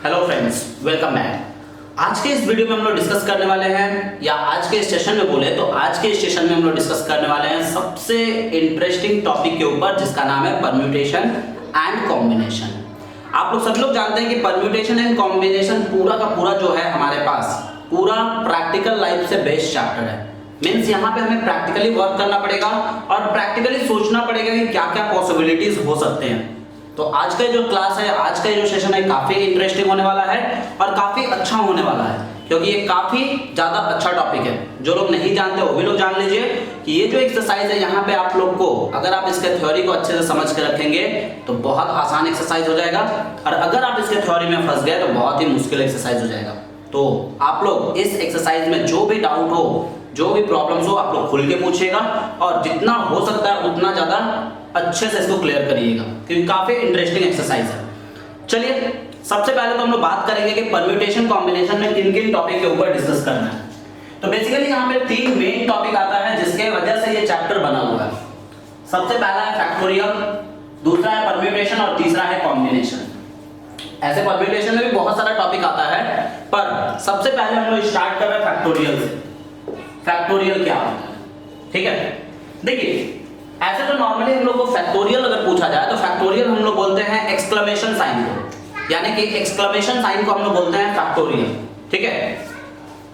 Hello friends, welcome back. आज के इस वीडियो में हम लोग डिस्कस करने वाले हैं, या आज के सेशन में बोले तो आज के सेशन में हम लोग डिस्कस करने वाले हैं सबसे इंटरेस्टिंग टॉपिक के ऊपर, जिसका नाम है परम्यूटेशन एंड कॉम्बिनेशन। आप लोग सब लोग जानते हैं कि परम्यूटेशन एंड कॉम्बिनेशन पूरा का पूरा जो है हमारे पास पूरा प्रैक्टिकल लाइफ से बेस्ड चैप्टर है। मीन्स यहाँ पे हमें प्रैक्टिकली वर्क करना पड़ेगा और प्रैक्टिकली सोचना पड़ेगा कि क्या क्या पॉसिबिलिटीज हो सकते हैं। तो आज का जो क्लास है, आज का जो सेशन है, काफी इंटरेस्टिंग होने वाला है और काफी अच्छा होने वाला है, क्योंकि ये काफी ज्यादा अच्छा टॉपिक है। जो लोग नहीं जानते वो भी लोग जान लीजिए कि ये जो एक्सरसाइज है यहाँ पे आप लोग को, अगर आप इसके थ्योरी को अच्छे से समझ के रखेंगे तो बहुत आसान एक्सरसाइज हो जाएगा, और अगर आप इसके थ्योरी में फंस गए तो बहुत ही मुश्किल एक्सरसाइज हो जाएगा। तो आप लोग इस एक्सरसाइज में जो भी डाउट हो, जो भी प्रॉब्लम्स हो, आप लोग खुल के पूछिएगा और जितना हो सकता है उतना ज्यादा अच्छे से इसको क्लियर करिएगा, क्योंकि काफी इंटरेस्टिंग एक्सरसाइज है। चलिए सबसे पहले तो हम लोग बात करेंगे कि परम्यूटेशन कॉम्बिनेशन में किन किन टॉपिक के ऊपर डिस्कस करना है। तो बेसिकली यहाँ पे तीन मेन टॉपिक आता है जिसके वजह से ये चैप्टर बना हुआ है। सबसे पहला है फैक्टोरियल, दूसरा है परम्यूटेशन और तीसरा है कॉम्बिनेशन। ऐसे परम्यूटेशन में भी बहुत सारा टॉपिक आता है, पर सबसे पहले हम लोग स्टार्ट कर रहे हैं फैक्टोरियल से। फैक्टोरियल क्या होता है, ठीक है? देखिए ऐसे तो नॉर्मली हम लोग को फैक्टोरियल अगर पूछा जाए तो फैक्टोरियल हम लोग बोलते हैं एक्सक्लेमेशन साइन को, यानी कि एक्सक्लेमेशन साइन को हम लोग बोलते हैं फैक्टोरियल, ठीक है?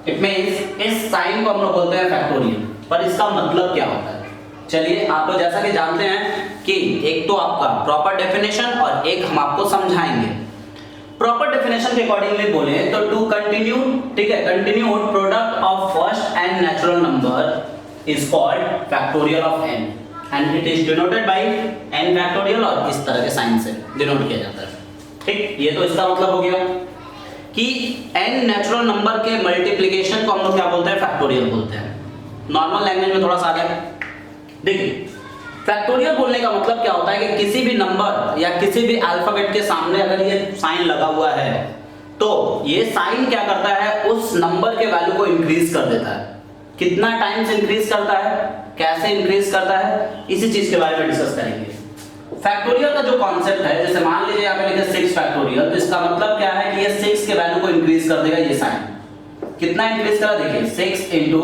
इट मींस इस साइन को हम लोग बोलते हैं फैक्टोरियल, पर इसका मतलब क्या होता है? चलिए आप लोग जैसा कि जानते हैं कि एक तो आपका प्रॉपर डेफिनेशन और एक हम आपको समझाएंगे। प्रॉपर डेफिनेशन के अकॉर्डिंगली बोले तो टू कंटिन्यू, ठीक है, continued product of first and natural number is called factorial of n and it is denoted by n factorial, और इस तरह के साइन से डिनोट किया जाता है, ठीक? ये तो इसका मतलब हो गया कि n नेचुरल नंबर के मल्टीप्लिकेशन को हम लोग क्या बोलते हैं? फैक्टोरियल बोलते हैं। नॉर्मल लैंग्वेज में थोड़ा सा आगे देखिए, फैक्टोरियल बोलने का मतलब क्या होता है कि किसी भी नंबर या किसी भी अल्फाबेट के सामने अगर ये साइन लगा हुआ है तो ये साइन क्या करता है? उस नंबर के वैल्यू को इंक्रीज कर देता है। कितना टाइम्स इंक्रीज करता है, कैसे इंक्रीज करता है, इसी चीज के बारे में डिस्कस करेंगे। फैक्टोरियल का जो कॉन्सेप्ट है, जैसे मान लीजिए यहाँ पे लिखे 6 फैक्टोरियल, तो इसका मतलब क्या है कि ये 6 के वैल्यू को इंक्रीज कर देगा। ये साइन कितना इंक्रीज करा? देखिए 6 into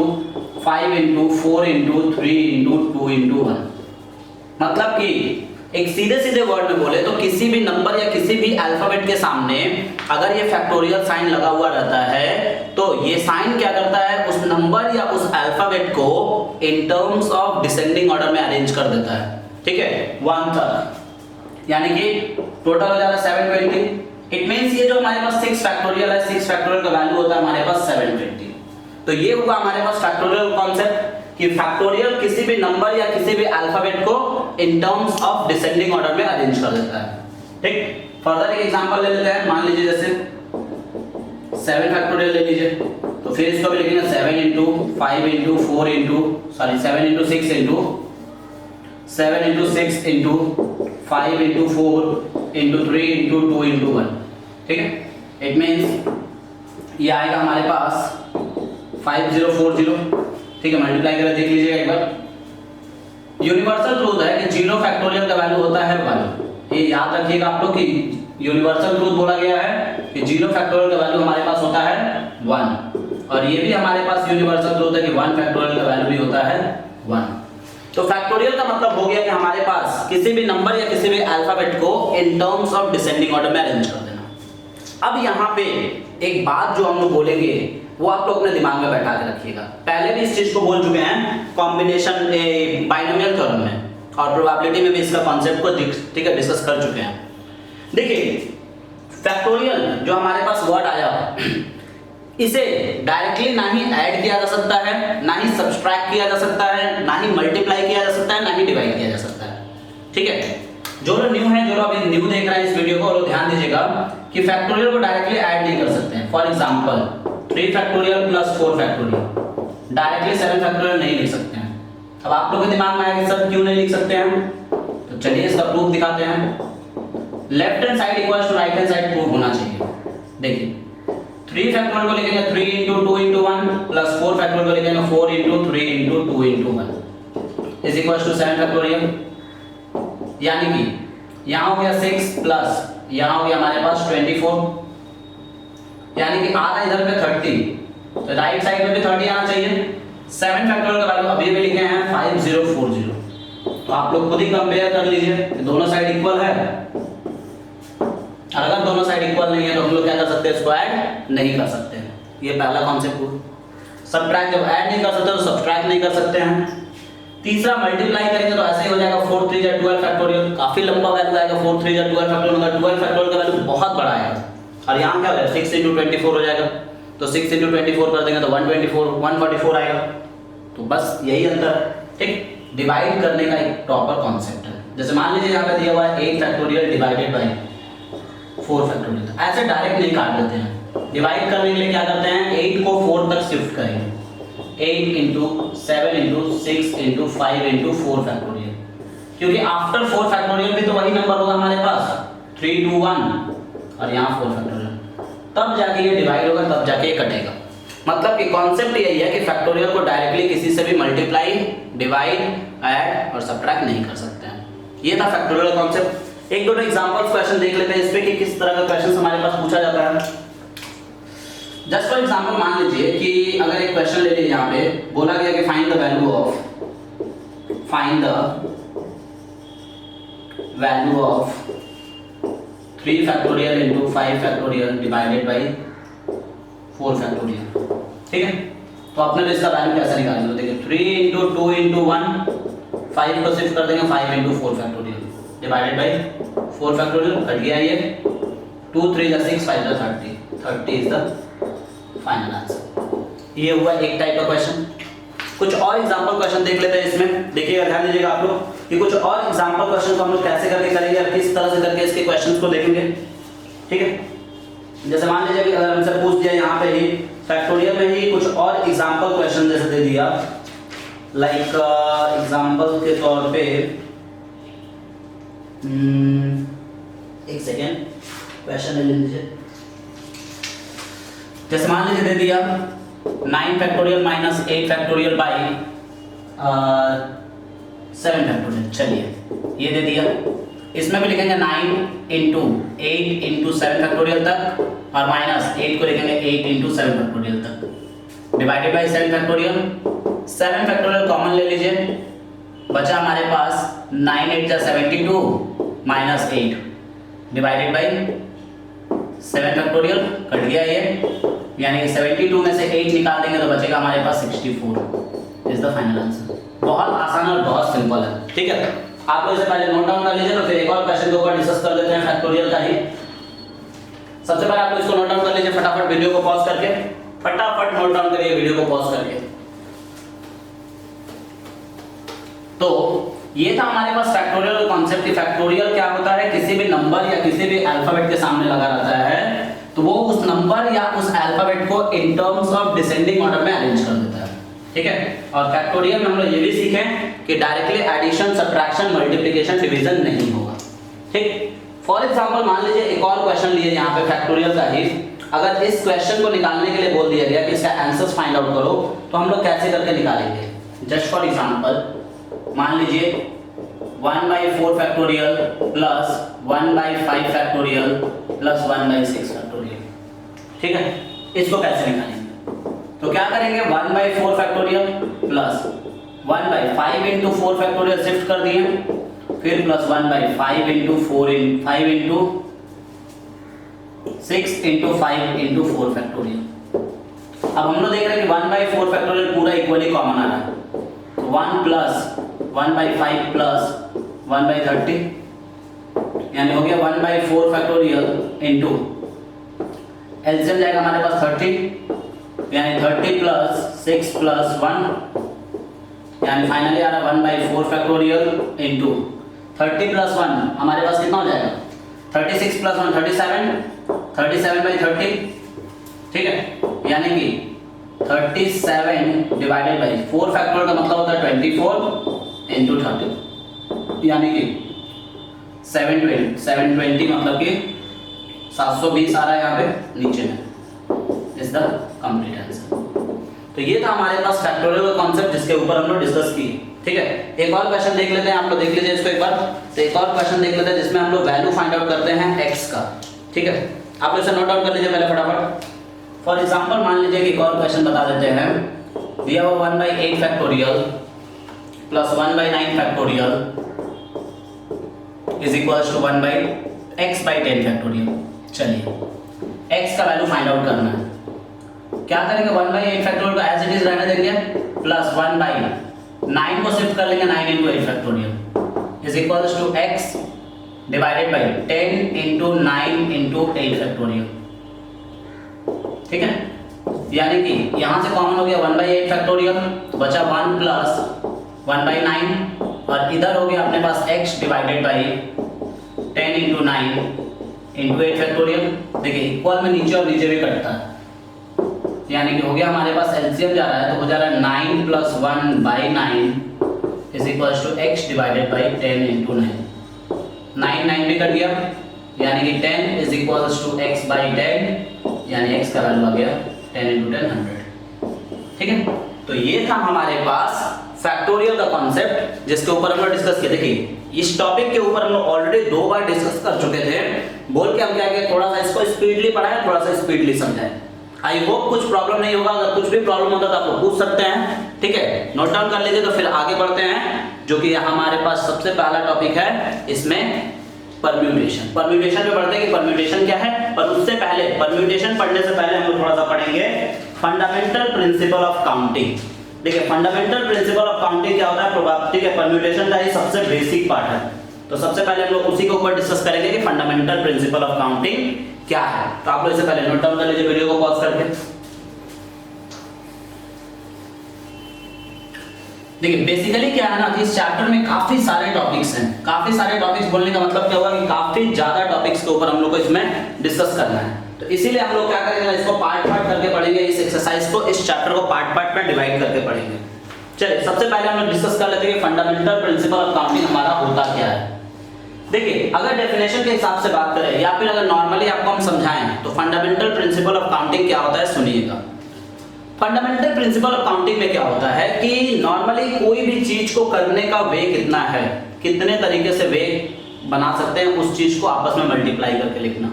5 into 4 into 3 into 2 into 1। मतलब कि एक सीधे सीधे वर्ड में बोले तो किसी भी नंबर या किसी भी अल्फाबेट के सामने अगर ये फैक्टोरियल साइन लगा हुआ रहता है तो ये साइन क्या करता है? उस नंबर या उस अल्फाबेट को in terms of descending order में अरेंज कर देता है, ठीक है, 1 तक, यानी कि टोटल हो जाएगा 720। इट मींस ये जो हमारे पास 6 फैक्टोरियल है, 6 फैक्टोरियल का वैल्यू होता है हमारे पास 720। तो ये हुआ हमारे पास फैक्टोरियल कॉन्सेप्ट कि फैक्टोरियल किसी भी नंबर या किसी भी अल्फाबेट को in terms of descending order में अरेंज कर देता है, ठीक? फर्दर एक एग्जांपल ले लेते हैं। मान लीजिए जैसे 7 फैक्टोरियल ले लीजिए, तो फिर इसको भी लिखेंगे 7 into 5 into 4 into 7 into 6 into 7 into 6 into 5 into 4 into 3 into 2 into 1, ठीक है? इट मींस ये आएगा हमारे पास 5040, ठीक है? मल्टीप्लाई करके देख लीजिएगा एक बार। यूनिवर्सल ट्रूथ है कि 0 फैक्टोरियल का वैल्यू होता है 1। ये याद रखिएगा आप लोग कि यूनिवर्सल ट्रूथ बोला गया है कि 0 फैक्टोरियल का वैल्यू हमारे पास होता है 1, और ये भी हमारे पास यूनिवर्सल ट्रूथ है कि 1 फैक्टोरियल का वैल्यू भी होता है 1। तो फैक्टोरियल का मतलब हो गया कि हमारे पास किसी भी नंबर या किसी भी अल्फाबेट को in terms of descending order में अरेंज कर देना। अब यहाँ पे एक बात जो हम लोग बोलेंगे वो आप लोग अपने दिमाग में बैठा के रखिएगा। पहले भी इस चीज को बोल चुके हैं कॉम्बिनेशन बाइनोमियल थ्योरम में, और प्रोबेबिलिटी में भी इसका कॉन्सेप्ट को ठीक है डिस्कस कर चुके हैं। देखिए फैक्टोरियल जो हमारे पास वर्ड आया इसे डायरेक्टली ना ही ऐड किया जा सकता है, ना ही सब्सट्रैक्ट किया जा सकता है, ना ही मल्टीप्लाई किया जा सकता है, ना ही डिवाइड किया जा सकता है, ठीक है? जो लोग न्यू हैं, जो लोग अभी न्यू देख रहे हैं इस वीडियो को, और ध्यान दीजिएगा कि फैक्टोरियल को डायरेक्टली ऐड नहीं कर सकते हैं। For example 3 factorial plus 4 factorial directly 7 factorial नहीं लिख सकते हैं। अब आप लोगों के दिमाग में आएगा कि सर क्यों नहीं लिख सकते हैं? तो चलिए इसका प्रूफ दिखाते हैं। Left hand side equals to right hand side proof होना चाहिए। देखिए 3 फैक्टोरियल को लिखेंगे 3 into 2 into 1 प्लस 4 फैक्टोरियल को लिखेंगे 4 into 3 into 2 into 1 is equals to 7 factorial. यानी कि यहाँ हो गया 6 प्लस यहाँ हो गया हमारे पास 24, यानी कि आधा इधर पे 30, तो राइट साइड में भी 30 आना चाहिए। 7 फैक्टोरियल का वैल्यू अभी भी लिखे हैं 5040। तो आप लोग खुद ही कंपेयर कर लीजिए कि दोनों साइड इक्वल है। अगर दोनों साइड इक्वल नहीं है तो हम लोग क्या कर सकते हैं, इसको ऐड नहीं कर सकते हैं। ये पहला कॉन्सेप्ट हुआ। सब्ट्रैक्ट जब ऐड नहीं कर सकते तो सब्ट्रैक्ट नहीं कर सकते हैं। तीसरा मल्टीप्लाई करेंगे तो ऐसे ही हो जाएगा 4 3 जा 12 फैक्टोरियल, काफी लंबा वैल्यू आएगा। 4 3 जा 12 फैक्टोरियल होगा, 12 फैक्टोरियल का वैल्यू बहुत बड़ा आएगा। और यहाँ क्या हो जाएगा 6 × 24 हो जाएगा, तो 6 × 24 कर देंगे तो 144 आएगा। तो बस यही अंतर है, ठीक। डिवाइड करने का एक प्रॉपर कॉन्सेप्ट है। जैसे मान लीजिए यहाँ पे दिया हुआ है 8 फैक्टोरियल डिवाइडेड बाय 4 फैक्टोरियल, ऐसे डायरेक्ट नहीं काट देते हैं। डिवाइड करने के लिए क्या करते हैं, 8 को 4 तक शिफ्ट करेंगे। 8 × 7 × 6 × 5 × 4 फैक्टोरियल, क्योंकि आफ्टर 4 फैक्टोरियल भी तो वही नंबर होगा हमारे पास 3 2 1 और यहाँ 4 फैक्टोरियल, तब जाके ये डिवाइड होगा, तब जाके ये कटेगा। मतलब कि कॉन्सेप्ट यही है कि फैक्टोरियल को डायरेक्टली किसी से भी मल्टीप्लाई, डिवाइड, ऐड और सब्ट्रैक्ट नहीं कर सकते हैं। ये था फैक्टोरियल कॉन्सेप्ट। एक दो एग्जांपल्स क्वेश्चन देख लेते हैं इस पे कि किस तरह का क्वेश्चन हमारे पास पूछा जाता है। जस्ट फॉर एग्जांपल मान लीजिए कि अगर एक क्वेश्चन ले लीजिए, यहाँ पे बोला गया कि find the value of 3 factorial × 5 factorial divided bye 4 factorial, ठीक है। तो आपने तो इसका वैल्यू कैसे निकालेंगे, तो देखिए 3 × 2 × 1, 5 को शिफ्ट कर देंगे 5 × 4 factorial divided bye 4 factorial, cut गया ये 2 3 जा 6 5 जा 30 इज द फाइनल आंसर। ये हुआ एक टाइप का क्वेश्चन। कुछ और एग्जांपल क्वेश्चन देख लेते हैं इसमें। देखिएगा, ध्यान दीजिएगा आप लोग कि कुछ और एग्जांपल क्वेश्चन को हम लोग कैसे करके करेंगे और किस तरह से करके इसके क्वेश्चंस को देखेंगे, ठीक है। जैसे मान लीजिए कि अगर हमसे पूछ दिया यहाँ पे ही फैक्टोरियल में ही कुछ और एग्जांपल क्वेश्चन जैसे दे दिया, लाइक एग्जांपल के तौर पे एक सेकेंड क्वेश्चन ले लीजिए। जैसे मान लीजिए दे दिया 9 factorial minus 8 factorial by 7 factorial. चलिए ये दे दिया, इसमें भी लिखेंगे 9 × 8 × 7 फैक्टोरियल तक और माइनस 8 को लिखेंगे 8 × 7 फैक्टोरियल तक divided by 7 factorial. 7 factorial common ले लीजिए, बचा हमारे पास 9 8 जा 72 minus 8 divided by 7 factorial, cut गया ये, यानी कि 72 में से 8 निकाल देंगे तो बचेगा हमारे पास 64 इज द फाइनल आंसर। बहुत आसान और बहुत सिंपल है, ठीक है। आप लोग इसे पहले नोट डाउन कर लीजिए, तो फिर एक और क्वेश्चन के ऊपर डिस्कस कर लेते हैं फैक्टोरियल का ही। सबसे पहले आप लोग इसको नोट डाउन कर लीजिए, फटाफट वीडियो को पॉज करके, फटाफट नोट डाउन करिए वीडियो को पॉज करके। तो ये था हमारे पास फैक्टोरियल का कॉन्सेप्ट। फैक्टोरियल क्या होता है, किसी भी नंबर या किसी भी अल्फाबेट के सामने लगा रहता है तो वो उस नंबर या उस अल्फाबेट को in terms of descending order में अरेंज कर देता है, ठीक है। और फैक्टोरियल में हम लोग ये भी सीखे कि directly addition, subtraction, multiplication, division नहीं होगा, ठीक। फॉर एग्जांपल मान लीजिए एक और क्वेश्चन लिए यहाँ पे फैक्टोरियल का ही। अगर इस क्वेश्चन को निकालने के लिए बोल दिया गया कि इसका आंसर्स फाइंड आउट करो, तो हम लोग कैसे करके निकालेंगे। जस्ट फॉर एग्जांपल मान लीजिए 1/4 factorial plus 1/5 factorial plus 1/6 factorial, ठीक है। इसको कैसे निकालेंगे, तो क्या करेंगे 1/4 फैक्टोरियल प्लस 1/5 × 4 फैक्टोरियल शिफ्ट कर दिए, फिर प्लस 1/5 × 6 × 5 × 4 फैक्टोरियल। अब हम लोग देख रहे हैं कि 1/4 फैक्टोरियल पूरा इक्वली कॉमन आ रहा है, तो 1 प्लस 1/5 प्लस 1/30 यानी हो गया 1/4 फैक्टोरियल इंटू एलसीएम जाएगा हमारे पास 30 यानी 30 प्लस 6 प्लस 1 यानी फाइनली आ रहा 1/4 फैक्टोरियल इंटू 30 प्लस 1 हमारे पास कितना हो जाएगा 36 प्लस 1 37/30, ठीक है। यानी कि 37 डिवाइडेड बाई 4 फैक्टोरियल का मतलब होता है 24 इंटू 30 यानी कि 720 मतलब कि 720 आ रहा है यहाँ पे नीचे में इज द कंप्लीट आंसर। तो ये था हमारे पास फैक्टोरियल का कॉन्सेप्ट जिसके ऊपर हम लोग डिस्कस किए, ठीक है। एक और क्वेश्चन देख लेते हैं, आप लोग देख लीजिए इसको एक बार। तो एक और क्वेश्चन देख लेते हैं जिसमें हम लोग वैल्यू फाइंड आउट करते हैं x का, ठीक है। आप लोग इसे नोट डाउन कर लीजिए पहले फटाफट। फॉर एग्जाम्पल मान लीजिए कि एक और क्वेश्चन बता देते हैं, we have 1/8 factorial plus 1/9 factorial is equals to 1/x/10 factorial. चलिए x का वैल्यू फाइंड आउट करना है, क्या करेंगे 1/8 फैक्टोरियल को एज इट इज रहने देंगे प्लस 1/9 को शिफ्ट कर लेंगे 9 into 8 factorial is equals to x divided by 10 into 9 into 8 factorial. ठीक है, यानी कि यहां से कॉमन हो गया 1/8 फैक्टोरियल तो बचा 1 प्लस 1/9 और इधर हो गया अपने पास x divided by 10 into 9 into 8 factorial. देखिए इक्वल में नीचे और नीचे भी कटता है, यानी कि हो गया हमारे पास एलसीएम जा रहा है तो हो जा रहा है 9 plus 1/9 is equals to x divided by 10 into 9। 9 भी कट गया, यानी कि 10 is equals to x by 10, यानी x का वैल्यू आ गया 10 into 10 100। ठीक है, तो ये था हमारे पास फैक्टोरियल का कॉन्सेप्ट जिसके ऊपर हम लोग डिस्कस किए। देखिए इस टॉपिक के ऊपर हम लोग ऑलरेडी 2 बार डिस्कस कर चुके थे, बोल के हम क्या किए थोड़ा सा इसको स्पीडली पढ़ाएं, थोड़ा सा स्पीडली समझाएं। आई होप कुछ प्रॉब्लम नहीं होगा, अगर कुछ भी प्रॉब्लम होता तो आप लोग पूछ सकते हैं। ठीक है, नोट डाउन कर लीजिए, तो फिर आगे बढ़ते हैं जो कि हमारे पास सबसे पहला टॉपिक है इसमें परम्यूटेशन। परम्यूटेशन पे बढ़ते हैं कि परम्यूटेशन क्या है, पर उससे पहले परम्यूटेशन पढ़ने से पहले हम लोग थोड़ा सा पढ़ेंगे फंडामेंटल प्रिंसिपल ऑफ काउंटिंग। देखिए फंडामेंटल प्रिंसिपल ऑफ काउंटिंग क्या होता है, प्रोबेबिलिटी के परम्यूटेशन का ही सबसे बेसिक पार्ट है, तो सबसे पहले हम लोग उसी के ऊपर डिस्कस करेंगे कि फंडामेंटल प्रिंसिपल ऑफ काउंटिंग क्या है। तो आप लोग इससे पहले नोट डाउन कर लीजिए वीडियो को पॉज करके। देखिए बेसिकली क्या है ना कि इस चैप्टर में काफी सारे टॉपिक्स हैं, काफी सारे टॉपिक्स बोलने का मतलब क्या होगा कि काफी ज्यादा टॉपिक्स के ऊपर हम लोग को इसमें डिस्कस करना है, तो इसीलिए हम लोग क्या करेंगे इसको पार्ट पार्ट करके पढ़ेंगे, इस एक्सरसाइज को इस चैप्टर को पार्ट पार्ट में डिवाइड करके पढ़ेंगे। चलिए सबसे पहले हम लोग डिस्कस कर लेते हैं कि फंडामेंटल प्रिंसिपल ऑफ काउंटिंग हमारा होता क्या है। देखिए अगर डेफिनेशन के हिसाब से बात करें या फिर अगर नॉर्मली आपको हम समझाएं तो फंडामेंटल प्रिंसिपल ऑफ काउंटिंग क्या होता है सुनिएगा। फंडामेंटल प्रिंसिपल ऑफ काउंटिंग में क्या होता है कि नॉर्मली कोई भी चीज को करने का वे कितना है, कितने तरीके से वे बना सकते हैं, उस चीज को आपस में मल्टीप्लाई करके लिखना।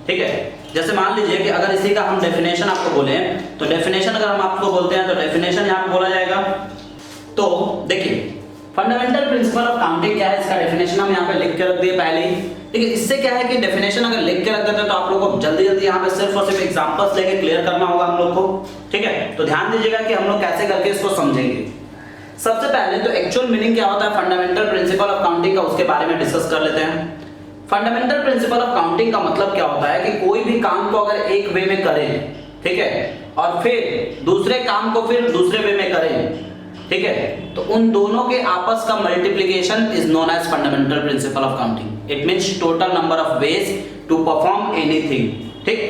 ठीक है, जैसे मान लीजिए कि अगर इसी का हम डेफिनेशन आपको बोले तो डेफिनेशन अगर हम आपको बोलते हैं तो डेफिनेशन यहाँ पे बोला जाएगा। तो देखिए फंडामेंटल प्रिंसिपल ऑफ काउंटिंग क्या है, इसका डेफिनेशन हम यहाँ पे लिख के रख दिए पहले ही। ठीक है, इससे क्या है कि डेफिनेशन अगर लिख के रख देते हैं तो आप लोगों को जल्दी जल्दी यहाँ पे सिर्फ और सिर्फ एग्जांपल्स लेके क्लियर करना होगा हम लोग को। ठीक है, तो ध्यान दीजिएगा कि हम लोग कैसे करके इसको समझेंगे। सबसे पहले तो एक्चुअल मीनिंग क्या होता है फंडामेंटल प्रिंसिपल ऑफ काउंटिंग का, उसके बारे में डिस्कस कर लेते हैं। फंडामेंटल प्रिंसिपल ऑफ काउंटिंग का मतलब क्या होता है कि कोई भी काम को अगर एक वे में करें, ठीक है, और फिर दूसरे काम को फिर दूसरे वे में करें, ठीक है, तो उन दोनों के आपस का multiplication is known as fundamental principle of counting. It means total number of ways to perform anything. ठीक,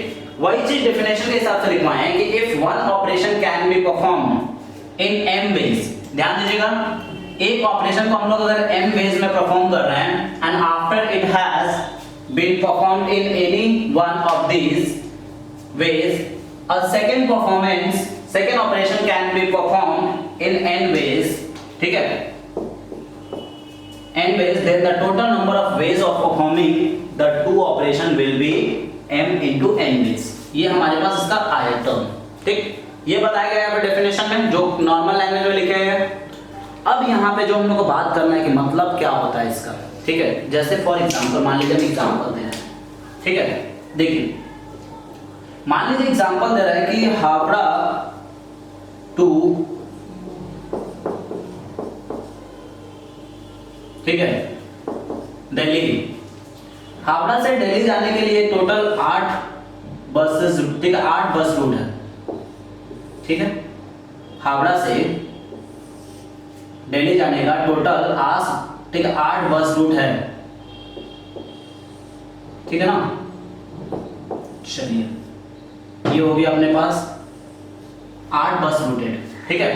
वही चीज डेफिनेशन के हिसाब से लिखवाए हैं कि if one operation can be perform in m ways. ध्यान दीजिएगा, एक ऑपरेशन को हम लोग अगर m वेज में परफॉर्म कर रहे हैं and after it has been performed in any one of these ways, a second operation can be performed in n ways, ठीक है, n ways, then the total number of ways of performing the two operation will be m into n ways। ये हमारे पास इसका आया term. ठीक, ये बताया गया है डेफिनेशन में जो नॉर्मल लैंग्वेज में लिखे हैं। अब यहाँ पे जो हम लोग को बात करना है कि मतलब क्या होता है इसका। ठीक है, जैसे फॉर एग्जांपल मान लीजिए एग्जांपल दे रहे हैं। ठीक है, देखिए मान लीजिए एग्जांपल दे रहा है कि हावड़ा टू, ठीक है, दिल्ली, हावड़ा से दिल्ली जाने के लिए टोटल 8 बसेस, ठीक है, 8 बस रूट है। ठीक है, हावड़ा से दिल्ली जाने का टोटल ठीक है 8 बस रूट है। ठीक है ना, चलिए ये हो गया अपने पास 8 बस रूटेड। ठीक है,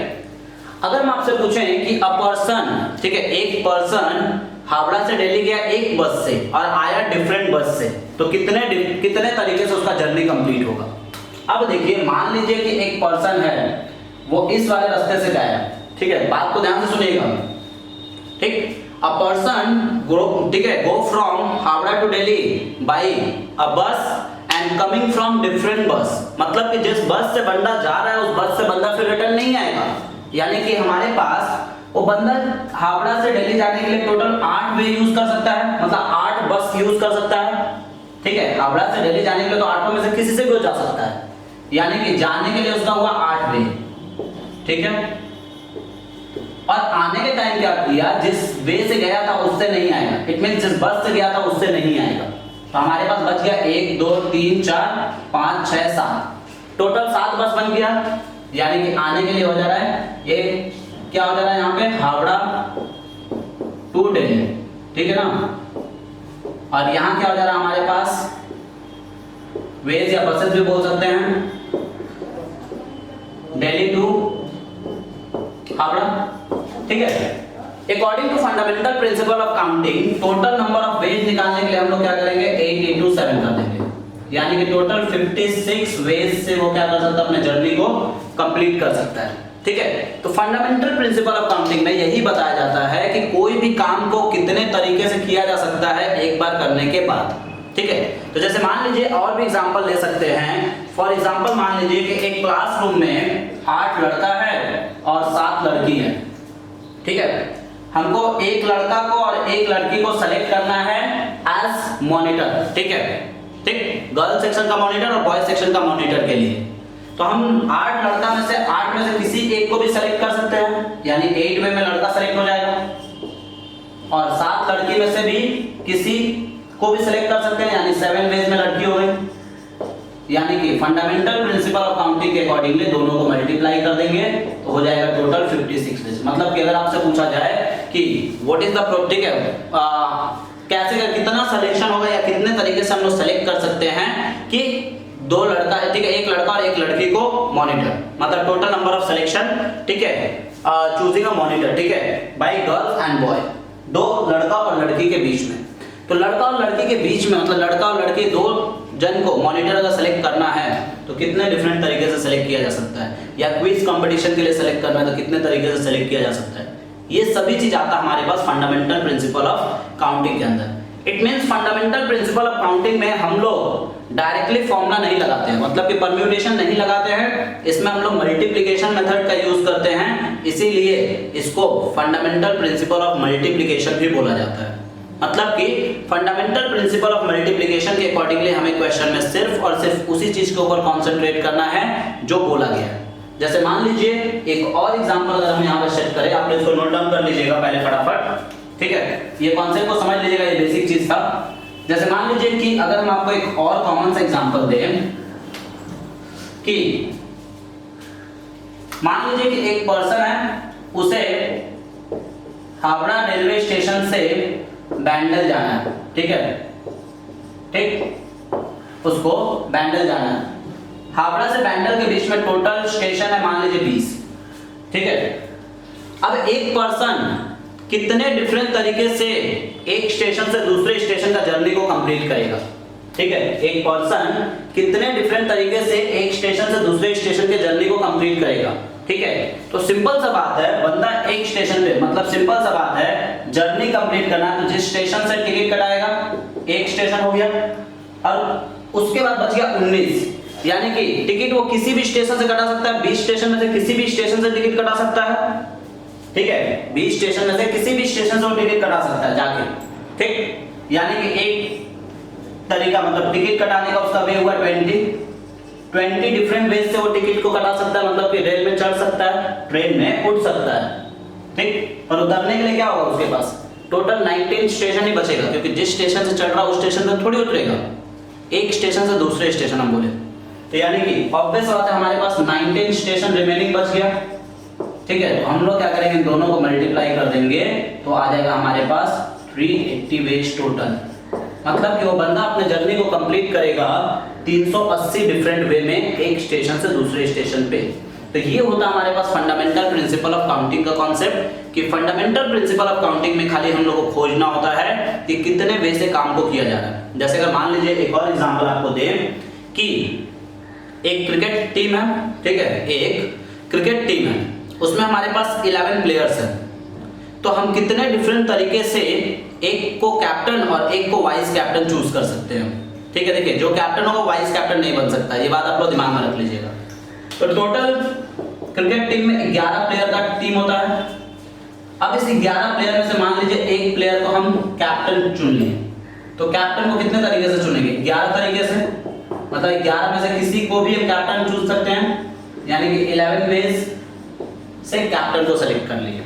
अगर हम आपसे पूछें कि अ पर्सन, ठीक है, एक पर्सन हावड़ा से दिल्ली गया एक बस से और आया डिफरेंट बस से, तो कितने तरीके से उसका जर्नी कंप्लीट होगा। अब देखिए मान लीजिए कि एक पर्सन है वो इस वाले रास्ते से गया। ठीक है, बात को ध्यान से सुनिएगा। ठीक, अ पर्सन ठीक है go from Howrah to Delhi by a bus and and coming from different bus, मतलब कि जिस बस से बंदा जा रहा है उस बस से बंदा फिर रिटर्न नहीं आएगा। यानी कि हमारे पास वो बंदा हावड़ा से दिल्ली जाने के लिए टोटल 8 वे यूज कर सकता है, मतलब 8 बस यूज कर सकता है। ठीक है, हावड़ा से दिल्ली जाने के लिए तो 8 में से किसी से भी जा सकता है, यानी कि जाने के लिए उसका हुआ 8 वे। ठीक है, और आने के टाइम क्या किया, जिस वे से गया था उससे नहीं आएगा, इट मींस जिस बस से गया था उससे नहीं आएगा। तो हमारे पास बच गया 1 2 3 4 5 6 7, टोटल 7 बस बन गया। यानी कि आने के लिए हो जा रहा है, ये क्या हो जा रहा है यहाँ पे, हावड़ा टू दिल्ली। ठीक है ना, और यहाँ क्या हो जा रहा है हमारे पास, वेज या बसेस भी बोल सकते हैं, दिल्ली टू हावड़ा। ठीक है, according to fundamental principle of counting total number of ways निकालने के लिए हम लोग क्या करेंगे, 8 into 7 कर देंगे, यानी कि टोटल 56 वेज से वो क्या कर सकता है, अपने जर्नी को कंप्लीट कर सकता है। ठीक है, तो फंडामेंटल प्रिंसिपल ऑफ काउंटिंग में यही बताया जाता है कि कोई भी काम को कितने तरीके से किया जा सकता है एक बार करने के बाद। ठीक है, तो जैसे मान लीजिए और भी एग्जांपल ले सकते हैं। फॉर एग्जांपल मान लीजिए कि एक क्लासरूम में 8 लड़का है और 7 लड़की है। ठीक है, हमको एक लड़का को और एक लड़की को सेलेक्ट करना है एज मॉनिटर। ठीक है, ठीक, गर्ल सेक्शन का मॉनिटर और बॉय सेक्शन का मॉनिटर के लिए। तो हम 8 लड़का में से 8 में से किसी एक को भी सेलेक्ट कर सकते हैं, यानी 8 वे में लड़का सेलेक्ट हो जाएगा, और 7 लड़की में से भी किसी को भी सेलेक्ट कर सकते हैं, यानी 7 वेज में लड़की हो गई। यानी कि फंडामेंटल प्रिंसिपल ऑफ काउंटिंग के अकॉर्डिंगली दोनों को मल्टीप्लाई कर देंगे तो हो जाएगा टोटल 56 वेज। मतलब कि अगर आपसे पूछा जाए कि व्हाट इज द, ठीक है, कैसे का कितना सिलेक्शन होगा या कितने तरीके से हम लोग सेलेक्ट कर सकते हैं कि 2 लड़का है, ठीक है, एक लड़का और एक लड़की को मॉनिटर, मतलब टोटल नंबर ऑफ सिलेक्शन। ठीक है, चूजिंग अ मॉनिटर, ठीक है, बाय गर्ल्स एंड बॉय, 2 लड़का और लड़की के बीच में। तो लड़का और लड़की के बीच में, मतलब लड़का और लड़की 2 जन को मॉनिटर अगर सेलेक्ट करना है तो कितने डिफरेंट तरीके से सेलेक्ट किया जा सकता है, या क्विज कंपटीशन के लिए सेलेक्ट करना है तो कितने तरीके से सेलेक्ट किया जा सकता है। ये सभी चीज आता है हमारे पास फंडामेंटल प्रिंसिपल ऑफ काउंटिंग के अंदर। It means fundamental principle of counting में हम लोग डायरेक्टली फॉर्मूला नहीं लगाते हैं, मतलब कि परम्यूटेशन नहीं लगाते हैं, इसमें हम लोग मल्टीप्लिकेशन मेथड का यूज करते हैं, इसीलिए इसको फंडामेंटल प्रिंसिपल ऑफ मल्टीप्लिकेशन भी बोला जाता है। मतलब कि फंडामेंटल प्रिंसिपल ऑफ मल्टीप्लिकेशन के अकॉर्डिंगली हमें क्वेश्चन में सिर्फ और सिर्फ उसी चीज के ऊपर कॉन्सेंट्रेट करना है जो बोला गया है। जैसे मान लीजिए एक और एग्जांपल अगर हम यहाँ पर सेट करें, आप इसको नोट डाउन कर लीजिएगा पहले फटाफट। ठीक है, ये कॉन्सेप्ट को समझ लीजिएगा, ये बेसिक चीज था। जैसे मान लीजिए कि अगर हम आपको एक और कॉमन सा एग्जांपल दें कि मान लीजिए कि एक पर्सन है, उसे हावड़ा रेलवे स्टेशन से बैंडल जाना है। ठीक है, ठीक, उसको बैंडल जाना है। हावड़ा से बैंडल के बीच में टोटल स्टेशन है मान लीजिए 20। ठीक है, अब एक पर्सन कितने डिफरेंट तरीके से एक स्टेशन से दूसरे स्टेशन का जर्नी को कंप्लीट करेगा। ठीक है, एक पर्सन कितने डिफरेंट तरीके से एक स्टेशन से दूसरे स्टेशन के जर्नी को कंप्लीट करेगा। ठीक है, तो सिंपल सा बात है, बंदा एक स्टेशन पे, मतलब सिंपल सा बात है, जर्नी कंप्लीट करना है तो जिस स्टेशन से टिकट कटाएगा, एक स्टेशन हो गया, और उसके बाद बच गया 19, यानी कि टिकट वो किसी भी स्टेशन से कटा सकता है, 20 स्टेशन में से किसी भी स्टेशन से टिकट कटा सकता है। ठीक है, 20 स्टेशन में से किसी भी स्टेशन से वो टिकट कटा सकता है जाके। ठीक, यानी कि एक तरीका, मतलब टिकट कटाने का उसका वे हुआ 20 डिफरेंट वेज से वो टिकट को कटा सकता है, मतलब कि रेल में चढ़ सकता है, ट्रेन में उठ सकता है। ठीक, और उतरने के लिए क्या होगा उसके पास, टोटल 19 स्टेशन ही बचेगा, क्योंकि जिस स्टेशन से चढ़ रहा है उस स्टेशन से थोड़ी उतरेगा, एक स्टेशन से दूसरे स्टेशन हम बोले तो, यानी कि ऑब्वियस बात है हमारे पास 19 स्टेशन रिमेनिंग बच गया। ठीक है, तो हम लोग क्या करेंगे, दोनों को मल्टीप्लाई कर देंगे तो आ जाएगा हमारे पास 380 वेज टोटल। मतलब कि वो बंदा अपने जर्नी को कंप्लीट करेगा 380 डिफरेंट वे में एक स्टेशन से दूसरे स्टेशन पे। तो ये होता है हमारे पास फंडामेंटल प्रिंसिपल ऑफ काउंटिंग का कॉन्सेप्ट, कि फंडामेंटल प्रिंसिपल ऑफ काउंटिंग में खाली हम लोग को खोजना होता है कि कितने वे से काम को किया जा रहा है। जैसे अगर मान लीजिए एक और एग्जांपल आपको दें कि एक क्रिकेट टीम है। ठीक है, एक क्रिकेट टीम है, उसमें हमारे पास 11 प्लेयर्स हैं, तो हम कितने डिफरेंट तरीके से एक को कैप्टन और एक को वाइस कैप्टन चूज कर सकते हैं। ठीक है, देखिए जो कैप्टन होगा वाइस कैप्टन नहीं बन सकता, ये बात आप लोग दिमाग में रख लीजिएगा। तो टोटल क्रिकेट टीम में 11 प्लेयर का टीम होता है। अब इस 11 प्लेयर में से मान लीजिए एक प्लेयर को हम कैप्टन चुन लिए, तो कैप्टन को कितने तरीके से चुनेंगे? 11 तरीके से, मतलब 11 में से किसी को भी हम कैप्टन चुन सकते हैं, यानी कि 11 वेज से कैप्टन को सेलेक्ट कर लिए।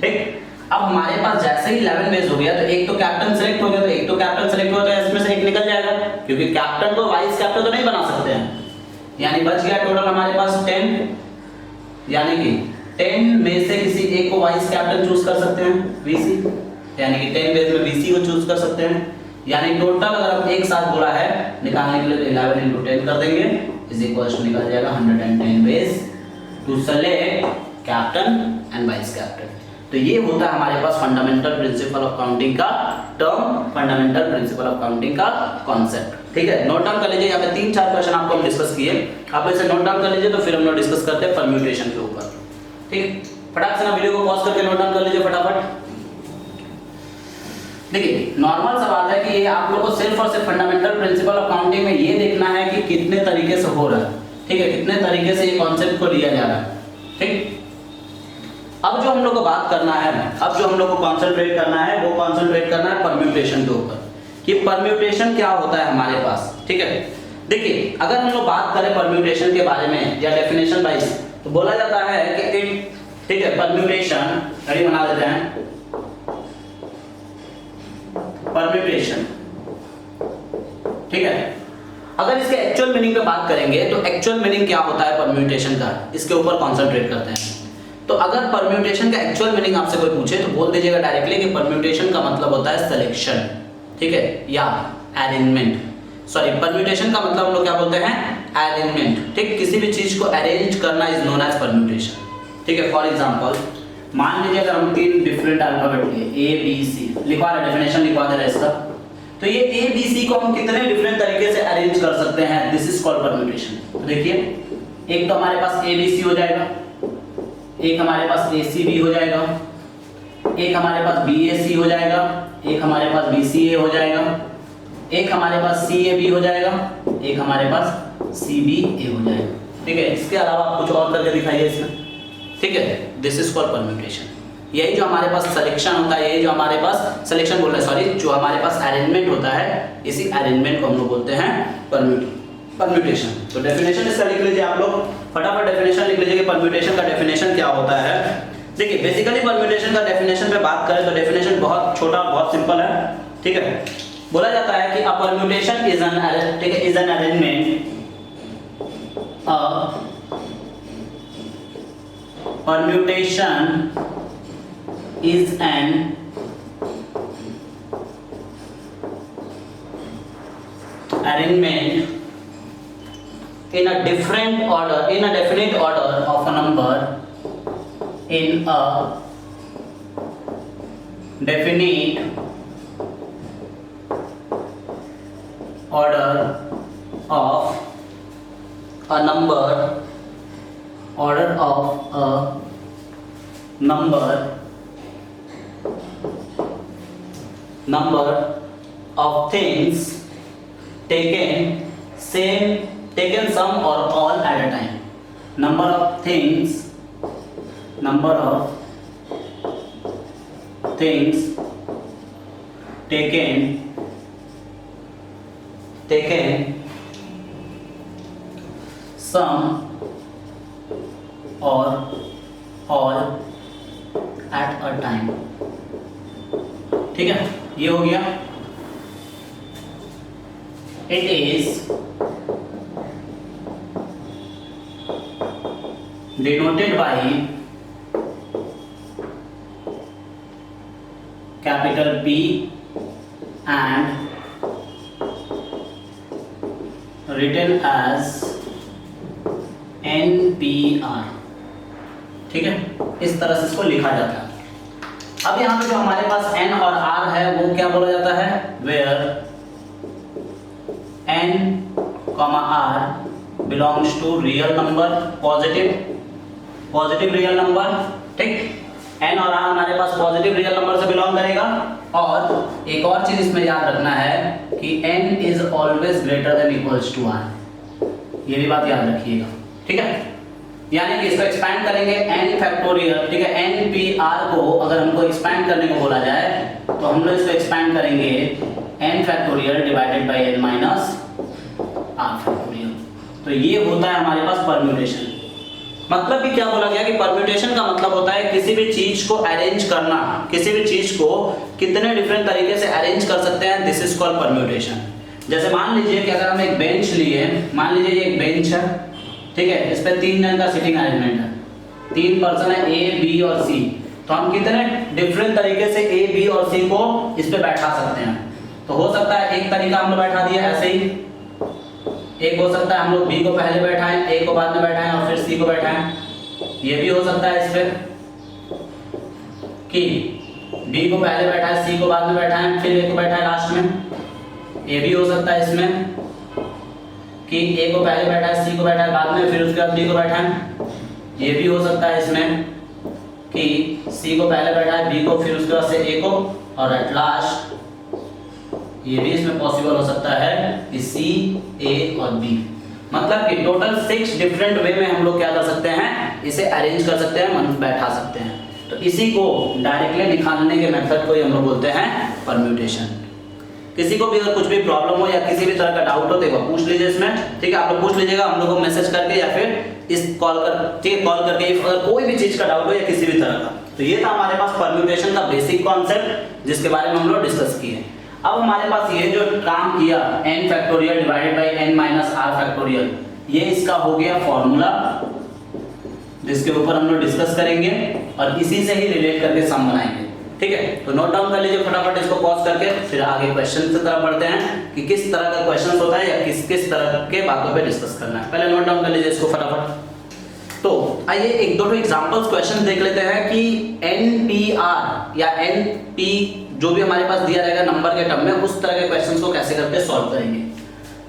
ठीक, अब हमारे पास जैसे ही 11 वेज हो गया तो एक तो कैप्टन सेलेक्ट हो गया, तो एक तो कैप्टन सेलेक्ट हुआ तो इसमें से एक निकल जाएगा, क्योंकि कैप्टन को वाइस कैप्टन तो नहीं बना सकते हैं, यानी बच गया टोटल हमारे पास 10, यानी कि 10 में से किसी एक को वाइस कैप्टन चूज कर सकते हैं, वीसी, यानी कि 10 वेज में वीसी को चूज कर सकते हैं। यानी टोटल अगर हम एक साथ बोला है निकालने के लिए तो 11 into 10 कर देंगे, इज इक्वल टू निकल जाएगा 110 ways to select captain and vice captain. तो ये होता है हमारे पास फंडामेंटल प्रिंसिपल ऑफ काउंटिंग का term, fundamental principle of counting का कॉन्सेप्ट। ठीक है, नोट डाउन कर लीजिए, यहाँ पे 3-4 क्वेश्चन आपको हम डिस्कस किए, आप इसे नोट डाउन कर लीजिए, तो फिर हम लोग डिस्कस करते हैं परम्यूटेशन के ऊपर। ठीक है, फटाक से ना वीडियो को पॉज करके नोट डाउन कर लीजिए फटाफट। देखिए नॉर्मल सा बात है कि ये आप लोग को सिर्फ और सिर्फ फंडामेंटल प्रिंसिपल ऑफ काउंटिंग में ये देखना है कि कितने तरीके से हो रहा है। ठीक है, कितने तरीके से ये कॉन्सेप्ट को लिया जा रहा है। ठीक, अब जो हम लोग को बात करना है, अब जो हम लोग को कॉन्सेंट्रेट करना है वो कॉन्सेंट्रेट करना है परम्यूटेशन के ऊपर, कि परम्यूटेशन क्या होता है हमारे पास। ठीक है, देखिए अगर हम लोग बात करें परम्यूटेशन के बारे में या डेफिनेशन वाइज, तो बोला जाता है कि इट, ठीक है, परम्यूटेशन रेडी बना देते हैं, परम्यूटेशन। ठीक है, अगर इसके एक्चुअल मीनिंग पे बात करेंगे तो एक्चुअल मीनिंग क्या होता है परम्यूटेशन का, इसके ऊपर कॉन्सेंट्रेट करते हैं। तो अगर परम्यूटेशन का एक्चुअल मीनिंग आपसे कोई पूछे तो बोल दीजिएगा डायरेक्टली कि परम्यूटेशन का मतलब होता है सिलेक्शन, ठीक है, या अरेंजमेंट। सॉरी, परम्यूटेशन का मतलब हम लोग क्या बोलते हैं? अरेंजमेंट। ठीक, किसी भी चीज को अरेंज करना इज नोन एज परम्यूटेशन। ठीक है, फॉर एग्जांपल मान लीजिए अगर हम 3 डिफरेंट अल्फाबेट लिए A B C, लिखवा रहे, डेफिनेशन लिखवा दे रहे इसका, तो ये A B C को हम कितने डिफरेंट तरीके से अरेंज कर सकते हैं, दिस इज कॉल्ड परम्यूटेशन। तो देखिए एक तो हमारे पास A B C हो जाएगा, एक हमारे पास ACB हो जाएगा, एक हमारे पास BAC हो जाएगा, एक हमारे पास BCA हो जाएगा, एक हमारे पास CAB हो जाएगा, एक हमारे पास CBA हो जाएगा। ठीक है, इसके अलावा आप कुछ और करके दिखाइए इसमें। ठीक है, दिस इज कॉल्ड परम्यूटेशन। यही जो हमारे पास सिलेक्शन होता है, यही जो हमारे पास सिलेक्शन बोल रहे हैं, सॉरी, जो हमारे पास अरेंजमेंट होता है, इसी अरेंजमेंट को हम लोग बोलते हैं परम्यूटेशन। तो डेफिनेशन इसका लिख लीजिए आप लोग, फटाफट डेफिनेशन लिख लीजिए कि परम्यूटेशन का डेफिनेशन क्या होता है। देखिए बेसिकली परम्यूटेशन का डेफिनेशन पे बात करें तो डेफिनेशन बहुत छोटा, बहुत सिंपल है। ठीक है, बोला जाता है कि अ परम्यूटेशन इज एन, ठीक है, is an arrangement, a permutation is an arrangement in a different order, in a definite order of a number in a definite order of a number, order of a number of things taken some or all at a time. Number of things taken some or all at a time। ठीक है, ये हो गया। It is denoted by capital P and written as NPR। ठीक है, इस तरह से इसको लिखा जाता है। अब यहाँ पे जो हमारे पास N और R है वो क्या बोला जाता है? Where N, R belongs to real number, positive real number। ठीक, N और R हमारे पास पॉजिटिव रियल नंबर से बिलोंग करेगा, और एक और चीज इसमें याद रखना है कि n is always greater than equals to r, ये भी बात याद रखिएगा, ठीक है। यानी कि इसको एक्सपैंड करेंगे n फैक्टोरियल, ठीक है, n p r को अगर हमको एक्सपैंड करने को बोला जाए तो हम लोग इसको एक्सपैंड करेंगे n factorial divided by n minus r factorial. तो ये होता है हमारे पास परम्यूटेशन। मतलब कि क्या बोला गया कि परम्यूटेशन का मतलब होता है किसी भी चीज को अरेंज करना, किसी भी चीज को कितने डिफरेंट तरीके से अरेंज कर सकते हैं, दिस इज कॉल्ड परम्यूटेशन। जैसे मान लीजिए कि अगर हम एक बेंच लिए, मान लीजिए ये एक बेंच है, ठीक है, इस पे 3 जन का सिटिंग अरेंजमेंट है, 3 पर्सन है A, B और C, तो हम कितने डिफरेंट तरीके से A, B और C को इस पे बैठा सकते हैं। तो हो सकता है एक तरीका हम लोग बैठा दिया ऐसे ही, एक हो सकता है हम लोग B को पहले बैठाएं, A को बाद में बैठाएं और फिर C को बैठाएं। ये भी हो सकता है इस पे कि B को पहले बैठाएं, C को बाद में बैठाएं, फिर A को बैठाएं लास्ट में। ये भी हो सकता है इसमें कि A को पहले बैठाएं, C को बैठाएं बाद में, फिर उसके बाद B को बैठाएं। ये भी हो सकता है इसमें कि C को पहले बैठाएं, B को, फिर उसके बाद से A को, और एट लास्ट ये भी इसमें पॉसिबल हो सकता है कि C, A और B। मतलब कि टोटल 6 डिफरेंट वे में हम लोग क्या कर सकते हैं, इसे अरेंज कर सकते हैं, बैठा सकते हैं। तो इसी को डायरेक्टली निकालने के मेथड को ही हम लोग बोलते हैं परम्यूटेशन। किसी को भी अगर कुछ भी प्रॉब्लम हो या किसी भी तरह का डाउट हो तो एक बार पूछ लीजिए इसमें, ठीक है, आप लोग पूछ लीजिएगा हम लोग को मैसेज करके या फिर इस कॉल कर, ठीक है, कॉल करके अगर कोई भी चीज का डाउट हो या किसी भी तरह का। तो ये था हमारे पास परम्यूटेशन का बेसिक कॉन्सेप्ट जिसके बारे में हम लोग डिस्कस किए। अब हमारे पास ये जो काम किया n factorial divided by n minus r factorial, ये इसका हो गया फॉर्मूला जिसके ऊपर हम लोग डिस्कस करेंगे और इसी से ही रिलेट करके सम बनाएंगे, ठीक है। तो नोट डाउन कर लीजिए फटाफट इसको पॉज करके, फिर आगे क्वेश्चन की तरफ बढ़ते हैं कि किस तरह का क्वेश्चन होता है या किस किस तरह के बातों पे डिस्कस करना है। पहले नोट डाउन कर लीजिए इसको फटाफट। तो आइए एक दो एग्जांपल्स क्वेश्चन देख लेते हैं कि NPR या NP जो भी हमारे पास दिया रहेगा नंबर के टर्म में, उस तरह के क्वेश्चंस को कैसे करके सॉल्व करेंगे।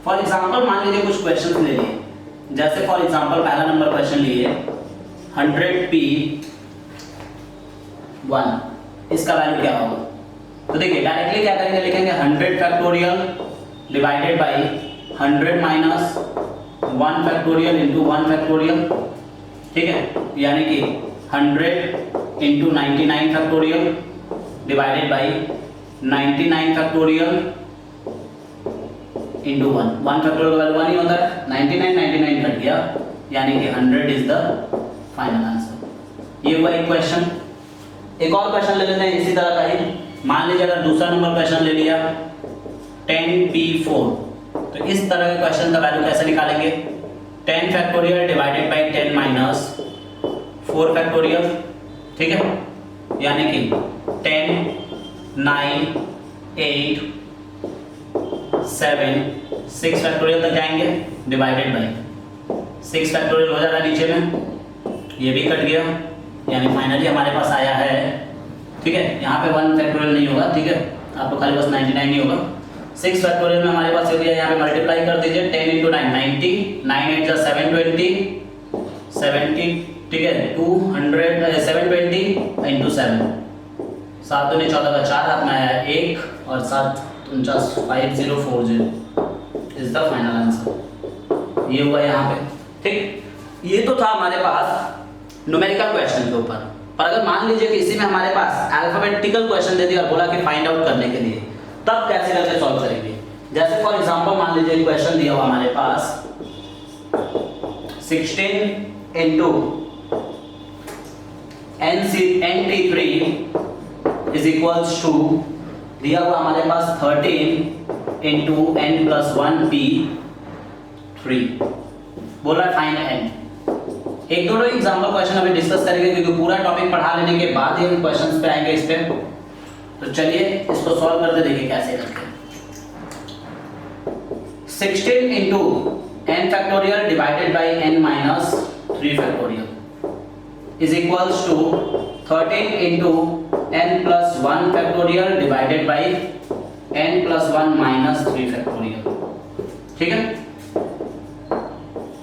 फॉर एग्जांपल मान लीजिए कुछ क्वेश्चंस ले लिए, जैसे फॉर एग्जांपल पहला नंबर क्वेश्चन लिए 100p1, इसका वैल्यू क्या होगा। तो देखिए डायरेक्टली क्या करेंगे, लिखेंगे 100 factorial divided bye 100 minus 1 factorial into 1 factorial, ठीक है, यानी कि 100 into 99 factorial divided bye 99 factorial into 1 factorial का वैल्यू 1 ही होता है, 99 कट गया, यानी कि 100 इज द फाइनल आंसर। ये हुआ एक क्वेश्चन। एक और क्वेश्चन ले लेते हैं इसी तरह का ही। मान लीजिए अगर दूसरा नंबर क्वेश्चन ले लिया 10p4, तो इस तरह के क्वेश्चन का वैल्यू कैसे निकालेंगे, 10 factorial divided bye 10 minus 4 factorial, ठीक है, यानी कि 10 9 8 7 6 फैक्टोरियल तक जाएंगे, डिवाइडेड बाय 6 फैक्टोरियल हो जाएगा नीचे में, ये भी कट गया, यानी फाइनली हमारे पास आया है, ठीक है, यहाँ पे 1 फैक्टोरियल नहीं होगा, ठीक है, आपको खाली बस 99 ही होगा। 6 फैक्टोरियल में हमारे पास हो गया, यहाँ पे मल्टीप्लाई कर दीजिए, 10 इंटू 9 90, 9 8 जा 720, 70, ठीक है, 200 720 इंटू 7, 7 दूनी 14 का 4 हाथ में आया 1 और 7 49 5040 इज द फाइनल आंसर। ये हुआ यहाँ पे, ठीक। ये तो था हमारे पास न्यूमेरिकल क्वेश्चन के ऊपर, पर अगर मान लीजिए कि इसी में हमारे पास अल्फाबेटिकल क्वेश्चन दे दिया और बोला कि फाइंड आउट करने के लिए, तब कैसे करके सॉल्व करेंगे। जैसे फॉर एग्जांपल मान लीजिए क्वेश्चन दिया हुआ हमारे पास 16 into NT3 is equals to, दिया हुआ हमारे पास 13 इंटू n+1p3, बोला फाइंड n। एक दो एग्जांपल क्वेश्चन अभी डिस्कस करेंगे क्योंकि पूरा टॉपिक पढ़ा लेने के बाद ही हम क्वेश्चंस पे आएंगे इस पे। तो चलिए इसको सॉल्व करते देखिए कैसे करते हैं। 16 into n factorial divided by n minus 3 factorial is equals to 13 into n+1 factorial divided by n+1 minus 3 factorial, ठीक है,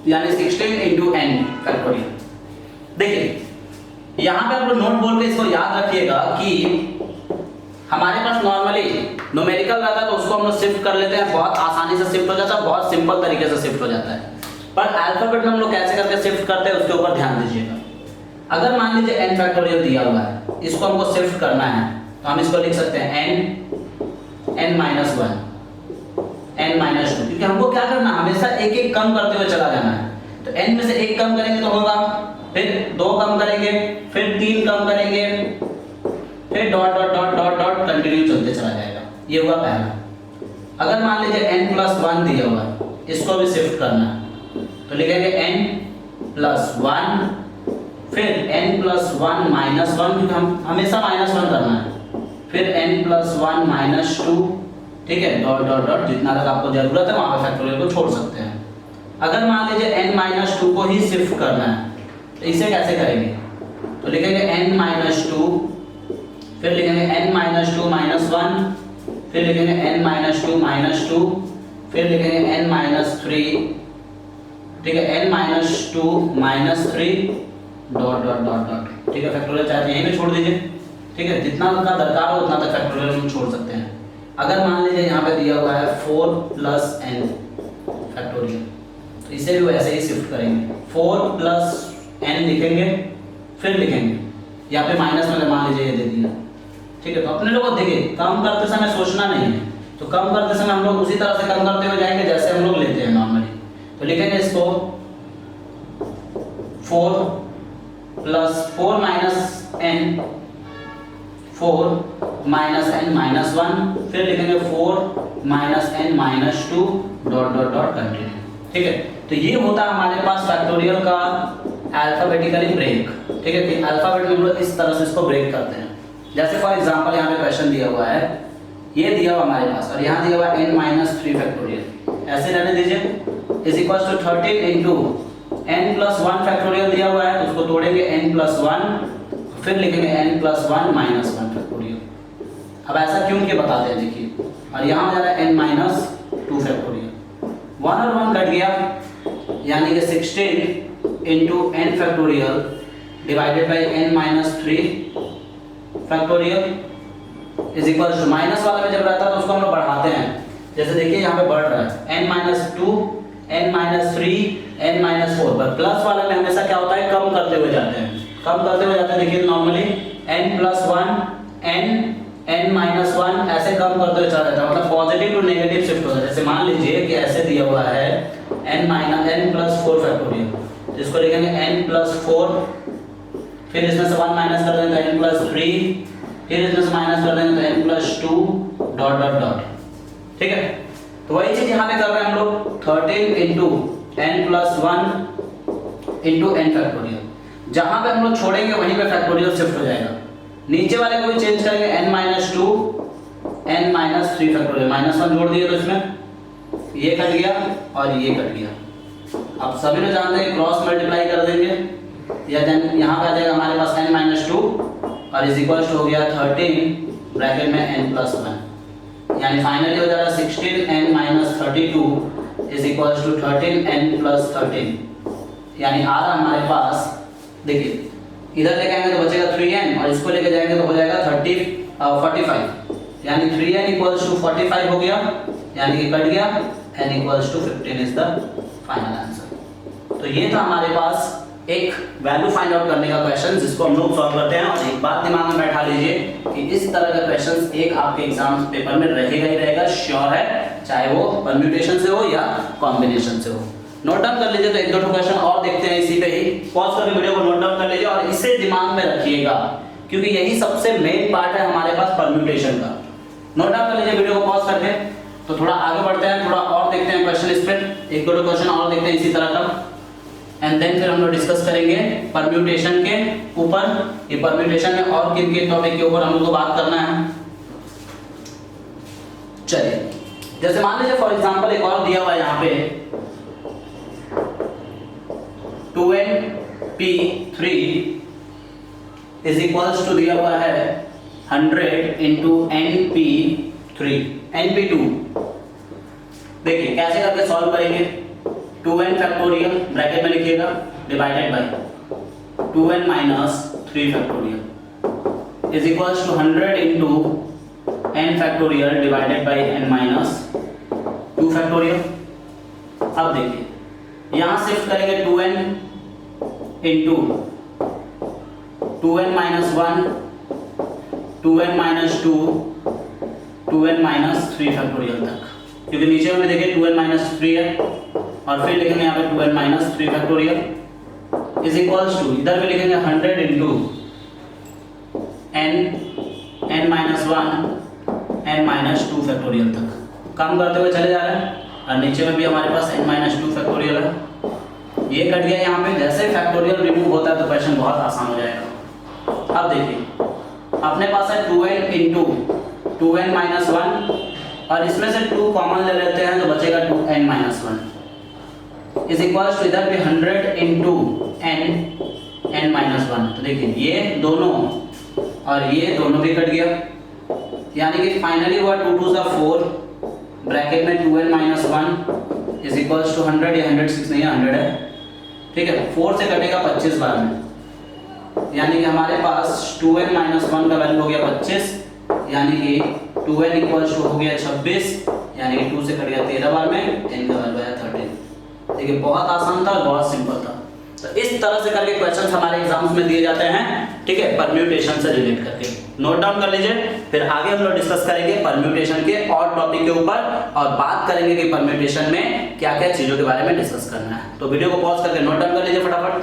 यानी 16 इंटू n फैक्टोरियल। देखिए यहाँ पे आप लोग नोट बोल के इसको याद रखिएगा कि हमारे पास नॉर्मली न्यूमेरिकल रहता है तो उसको हम लोग शिफ्ट कर लेते हैं, बहुत आसानी से शिफ्ट हो जाता है, बहुत सिंपल तरीके से शिफ्ट हो जाता है। पर अल्फाबेट में हम लोग कैसे करके शिफ्ट करते हैं उसके ऊपर ध्यान दीजिएगा। अगर मान लीजिए n फैक्टोरियल दिया हुआ है, इसको हमको शिफ्ट करना है तो हम इसको लिख सकते हैं n माइनस 1 n माइनस 2, क्योंकि हमको क्या करना है, हमेशा एक एक कम करते हुए चला जाना है। तो n में से एक कम करेंगे तो होगा, फिर 2 कम करेंगे, फिर 3 कम करेंगे, फिर dot dot dot dot dot continue चलते चला जाएगा। ये हुआ पहला। अगर मान लीजिए n प्लस 1 दिया हुआ है, इसको भी शिफ्ट करना है तो लिखेंगे n प्लस 1, फिर n प्लस 1 माइनस 1, क्योंकि हम हमेशा माइनस 1 करना है, फिर n प्लस 1 माइनस 2, ठीक है, डॉट डॉट डॉट जितना तक आपको जरूरत है वहां पे फैक्टोरियल को छोड़ सकते हैं। अगर मान लीजिए n माइनस 2 को ही शिफ्ट करना है तो इसे कैसे करेंगे, तो लिखेंगे n माइनस 2, फिर लिखेंगे n माइनस 2 माइनस 1, फिर लिखेंगे n माइनस 2 माइनस 2, फिर लिखेंगे n माइनस 3, ठीक है, n minus 2 minus 3, dot dot dot dot, ठीक है। फैक्टोरियल चाहे यहीं पे छोड़ दीजिए, ठीक है, जितना का दरकार हो उतना तक फैक्टोरियल हम छोड़ सकते हैं। अगर मान लीजिए यहाँ पे दिया हुआ है 4 प्लस n फैक्टोरियल, तो इसे भी वैसे ही शिफ्ट करेंगे, 4 प्लस n लिखेंगे, फिर लिखेंगे यहाँ पे माइनस में मान लीजिए ये दे दिया, ठीक है। तो अपने लोगों को देखिए कम करते समय सोचना नहीं है, तो कम करते समय हम लोग उसी तरह से कम करते हुए जाएंगे जैसे हम लोग लेते हैं नॉर्मली। तो लिखेंगे इसको 4 plus 4 minus n, 4 minus n minus 1, फिर लिखेंगे 4 minus n minus 2, dot dot dot continue, ठीक है। तो ये होता है हमारे पास फैक्टोरियल का अल्फाबेटिकली ब्रेक, ठीक है, कि अल्फाबेट में हम लोग इस तरह से इसको ब्रेक करते हैं। जैसे फॉर एग्जांपल यहाँ पे क्वेश्चन दिया हुआ है, ये दिया हुआ हमारे पास और यहाँ दिया हुआ n माइनस 3 फैक्टोरियल, ऐसे रहने दीजिए, is equals to 13 into n plus 1 factorial दिया हुआ है तो उसको तोड़ेंगे n प्लस 1, फिर लिखेंगे n प्लस 1 माइनस 1 फैक्टोरियल। अब ऐसा क्यों के बताते हैं देखिए, और यहाँ हो जा रहा है n माइनस 2 फैक्टोरियल, 1 और 1 कट गया, यानी कि 16 into n factorial divided by n minus 3 factorial is equal to, minus वाला में जब रहता है तो उसको हम लोग बढ़ाते हैं, जैसे देखिए यहाँ पे बढ़ रहा है n minus 2, n minus 3, n minus 4, पर प्लस वाले में हमेशा क्या होता है, कम करते हुए जाते हैं, कम करते हुए जाते हैं। देखिए normally n plus 1, n minus 1 ऐसे कम करते हुए चला जाता है, मतलब पॉजिटिव टू नेगेटिव शिफ्ट होता है। जैसे मान लीजिए कि ऐसे दिया हुआ है n प्लस 4 फैक्टोरियल, जिसको लिखेंगे n प्लस 4, फिर इसमें से 1 माइनस कर देंगे तो n प्लस 3, फिर इसमें से माइनस कर देंगे तो n plus 2, dot dot dot, ठीक है। तो वही चीज यहाँ पे कर रहे हैं हम लोग, 13 into n plus 1 into n factorial, जहाँ पे हम लोग छोड़ेंगे वहीं पे फैक्टोरियल शिफ्ट हो जाएगा। नीचे वाले को भी चेंज करेंगे, n minus 2, n minus 3 factorial, minus 1 जोड़ दिए तो इसमें ये कट गया और ये कट गया। अब सभी लोग जानते हैं क्रॉस मल्टीप्लाई कर देंगे, या यहाँ पे आ जाएगा हमारे पास n माइनस 2 और इज इक्वल टू हो गया 13 ब्रैकेट में n प्लस 1, यानी फाइनली हो जाएगा 16n minus 32 is equal to 13n plus 13, यानी आ रहा हमारे पास, देखिए इधर लेके आएंगे तो बचेगा 3n और इसको लेके जाएंगे तो हो जाएगा 45, यानी 3n इक्वल्स टू 45 हो गया, यानी कि कट गया, n equals to 15 is the final answer. तो ये था हमारे पास एक वैल्यू फाइंड आउट करने का क्वेश्चन जिसको हम लोग सॉल्व करते हैं। और एक बात दिमाग में बैठा लीजिए कि इस तरह का क्वेश्चन एक आपके एग्जाम पेपर में रहेगा ही रहेगा, श्योर है, चाहे वो परम्यूटेशन से हो या कॉम्बिनेशन से हो। नोट डाउन कर लीजिए। तो एक दो क्वेश्चन और देखते हैं इसी पे ही, पॉज करके वीडियो को नोट डाउन कर लीजिए और इसे दिमाग में रखिएगा क्योंकि यही सबसे मेन पार्ट है हमारे पास परम्यूटेशन का। नोट डाउन कर लीजिए वीडियो को पॉज करके। तो थोड़ा आगे बढ़ते हैं, थोड़ा और देखते हैं क्वेश्चन इस पे, एक दो क्वेश्चन और देखते हैं इसी तरह का, एंड देन फिर हम लोग डिस्कस करेंगे परम्यूटेशन के ऊपर। ये परम्यूटेशन में और किन किन टॉपिक के ऊपर हम लोग को बात करना है। चलिए, जैसे मान लीजिए फॉर एग्जांपल एक और दिया हुआ है यहाँ पे 2np3 इज इक्वल्स टू दिया हुआ है 100 इंटू np3 np2। देखिए कैसे करके सॉल्व करेंगे। 2n फैक्टोरियल ब्रैकेट में लिखिएगा divided by 2n minus 3 factorial is equals to 100 into n factorial divided by n minus 2 factorial. अब देखिए यहां शिफ्ट करेंगे 2n into 2n minus 1, 2n minus 2, 2n minus 3 factorial तक, क्योंकि नीचे में देखिए 2n माइनस 3 है, और फिर लिखेंगे यहाँ पे 2n minus 3 factorial is equals to, इधर भी लिखेंगे 100 into n minus 1 n minus 2 factorial तक, कम करते हुए चले जा रहे हैं, और नीचे में भी हमारे पास n माइनस 2 फैक्टोरियल है। ये कट गया यहाँ पे, जैसे फैक्टोरियल रिमूव होता है तो क्वेश्चन बहुत आसान हो जाएगा। अब देखिए अपने पास है 2n इंटू 2n माइनस 1, और इसमें से 2 कॉमन ले लेते हैं तो बचेगा 2n minus 1 is equals to, इधर भी 100 इंटू n माइनस 1। तो देखिए ये दोनों और ये दोनों भी कट गया, यानी कि फाइनली हुआ 2 2 सा 4 ब्रैकेट में 2n minus 1 is equals to 100, या 106 नहीं है 100 है, ठीक है। 4 से कटेगा 25 बार में, यानी कि हमारे पास 2n माइनस 1 का वैल्यू हो गया 25, यानी कि 2n इक्वल्स टू हो गया 26, यानी कि 2 से कट गया 13 बार में, n का वैल्यू आया 13। देखिए बहुत आसान था, बहुत सिंपल था। तो इस तरह से करके क्वेश्चंस हमारे एग्जाम्स में दिए जाते हैं, ठीक है, परम्यूटेशन से रिलेट करके। नोट डाउन कर लीजिए, फिर आगे हम लोग डिस्कस करेंगे परम्यूटेशन के और टॉपिक के ऊपर, और बात करेंगे कि परम्यूटेशन में क्या क्या चीजों के बारे में डिस्कस करना है। तो वीडियो को पॉज करके नोट डाउन कर लीजिए फटाफट।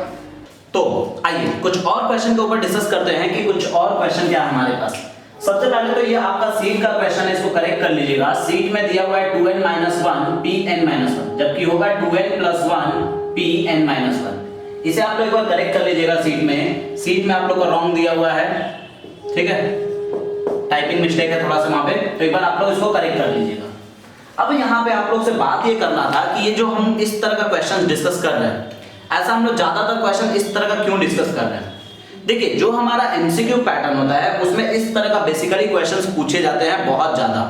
तो आइए कुछ और क्वेश्चन के ऊपर डिस्कस करते हैं कि कुछ और क्वेश्चन क्या है हमारे पास। सबसे पहले तो ये आपका सीट का क्वेश्चन है, इसको करेक्ट कर लीजिएगा। सीट में दिया हुआ है 2n माइनस 1 pn माइनस 1, जबकि होगा 2n प्लस 1 pn माइनस 1। इसे आप लोग एक बार करेक्ट कर लीजिएगा। सीट में आप लोग को रॉन्ग दिया हुआ है, ठीक है, टाइपिंग मिस्टेक है थोड़ा सा वहां पे, तो एक बार आप लोग इसको करेक्ट कर लीजिएगा। अब यहाँ पे आप लोग से बात ये करना था कि ये जो हम इस तरह का क्वेश्चन डिस्कस कर रहे हैं, ऐसा हम लोग ज्यादातर क्वेश्चन इस तरह का क्यों डिस्कस कर रहे हैं। देखिए जो हमारा एमसीक्यू पैटर्न होता है उसमें इस तरह का बेसिकली क्वेश्चंस पूछे जाते हैं बहुत ज्यादा,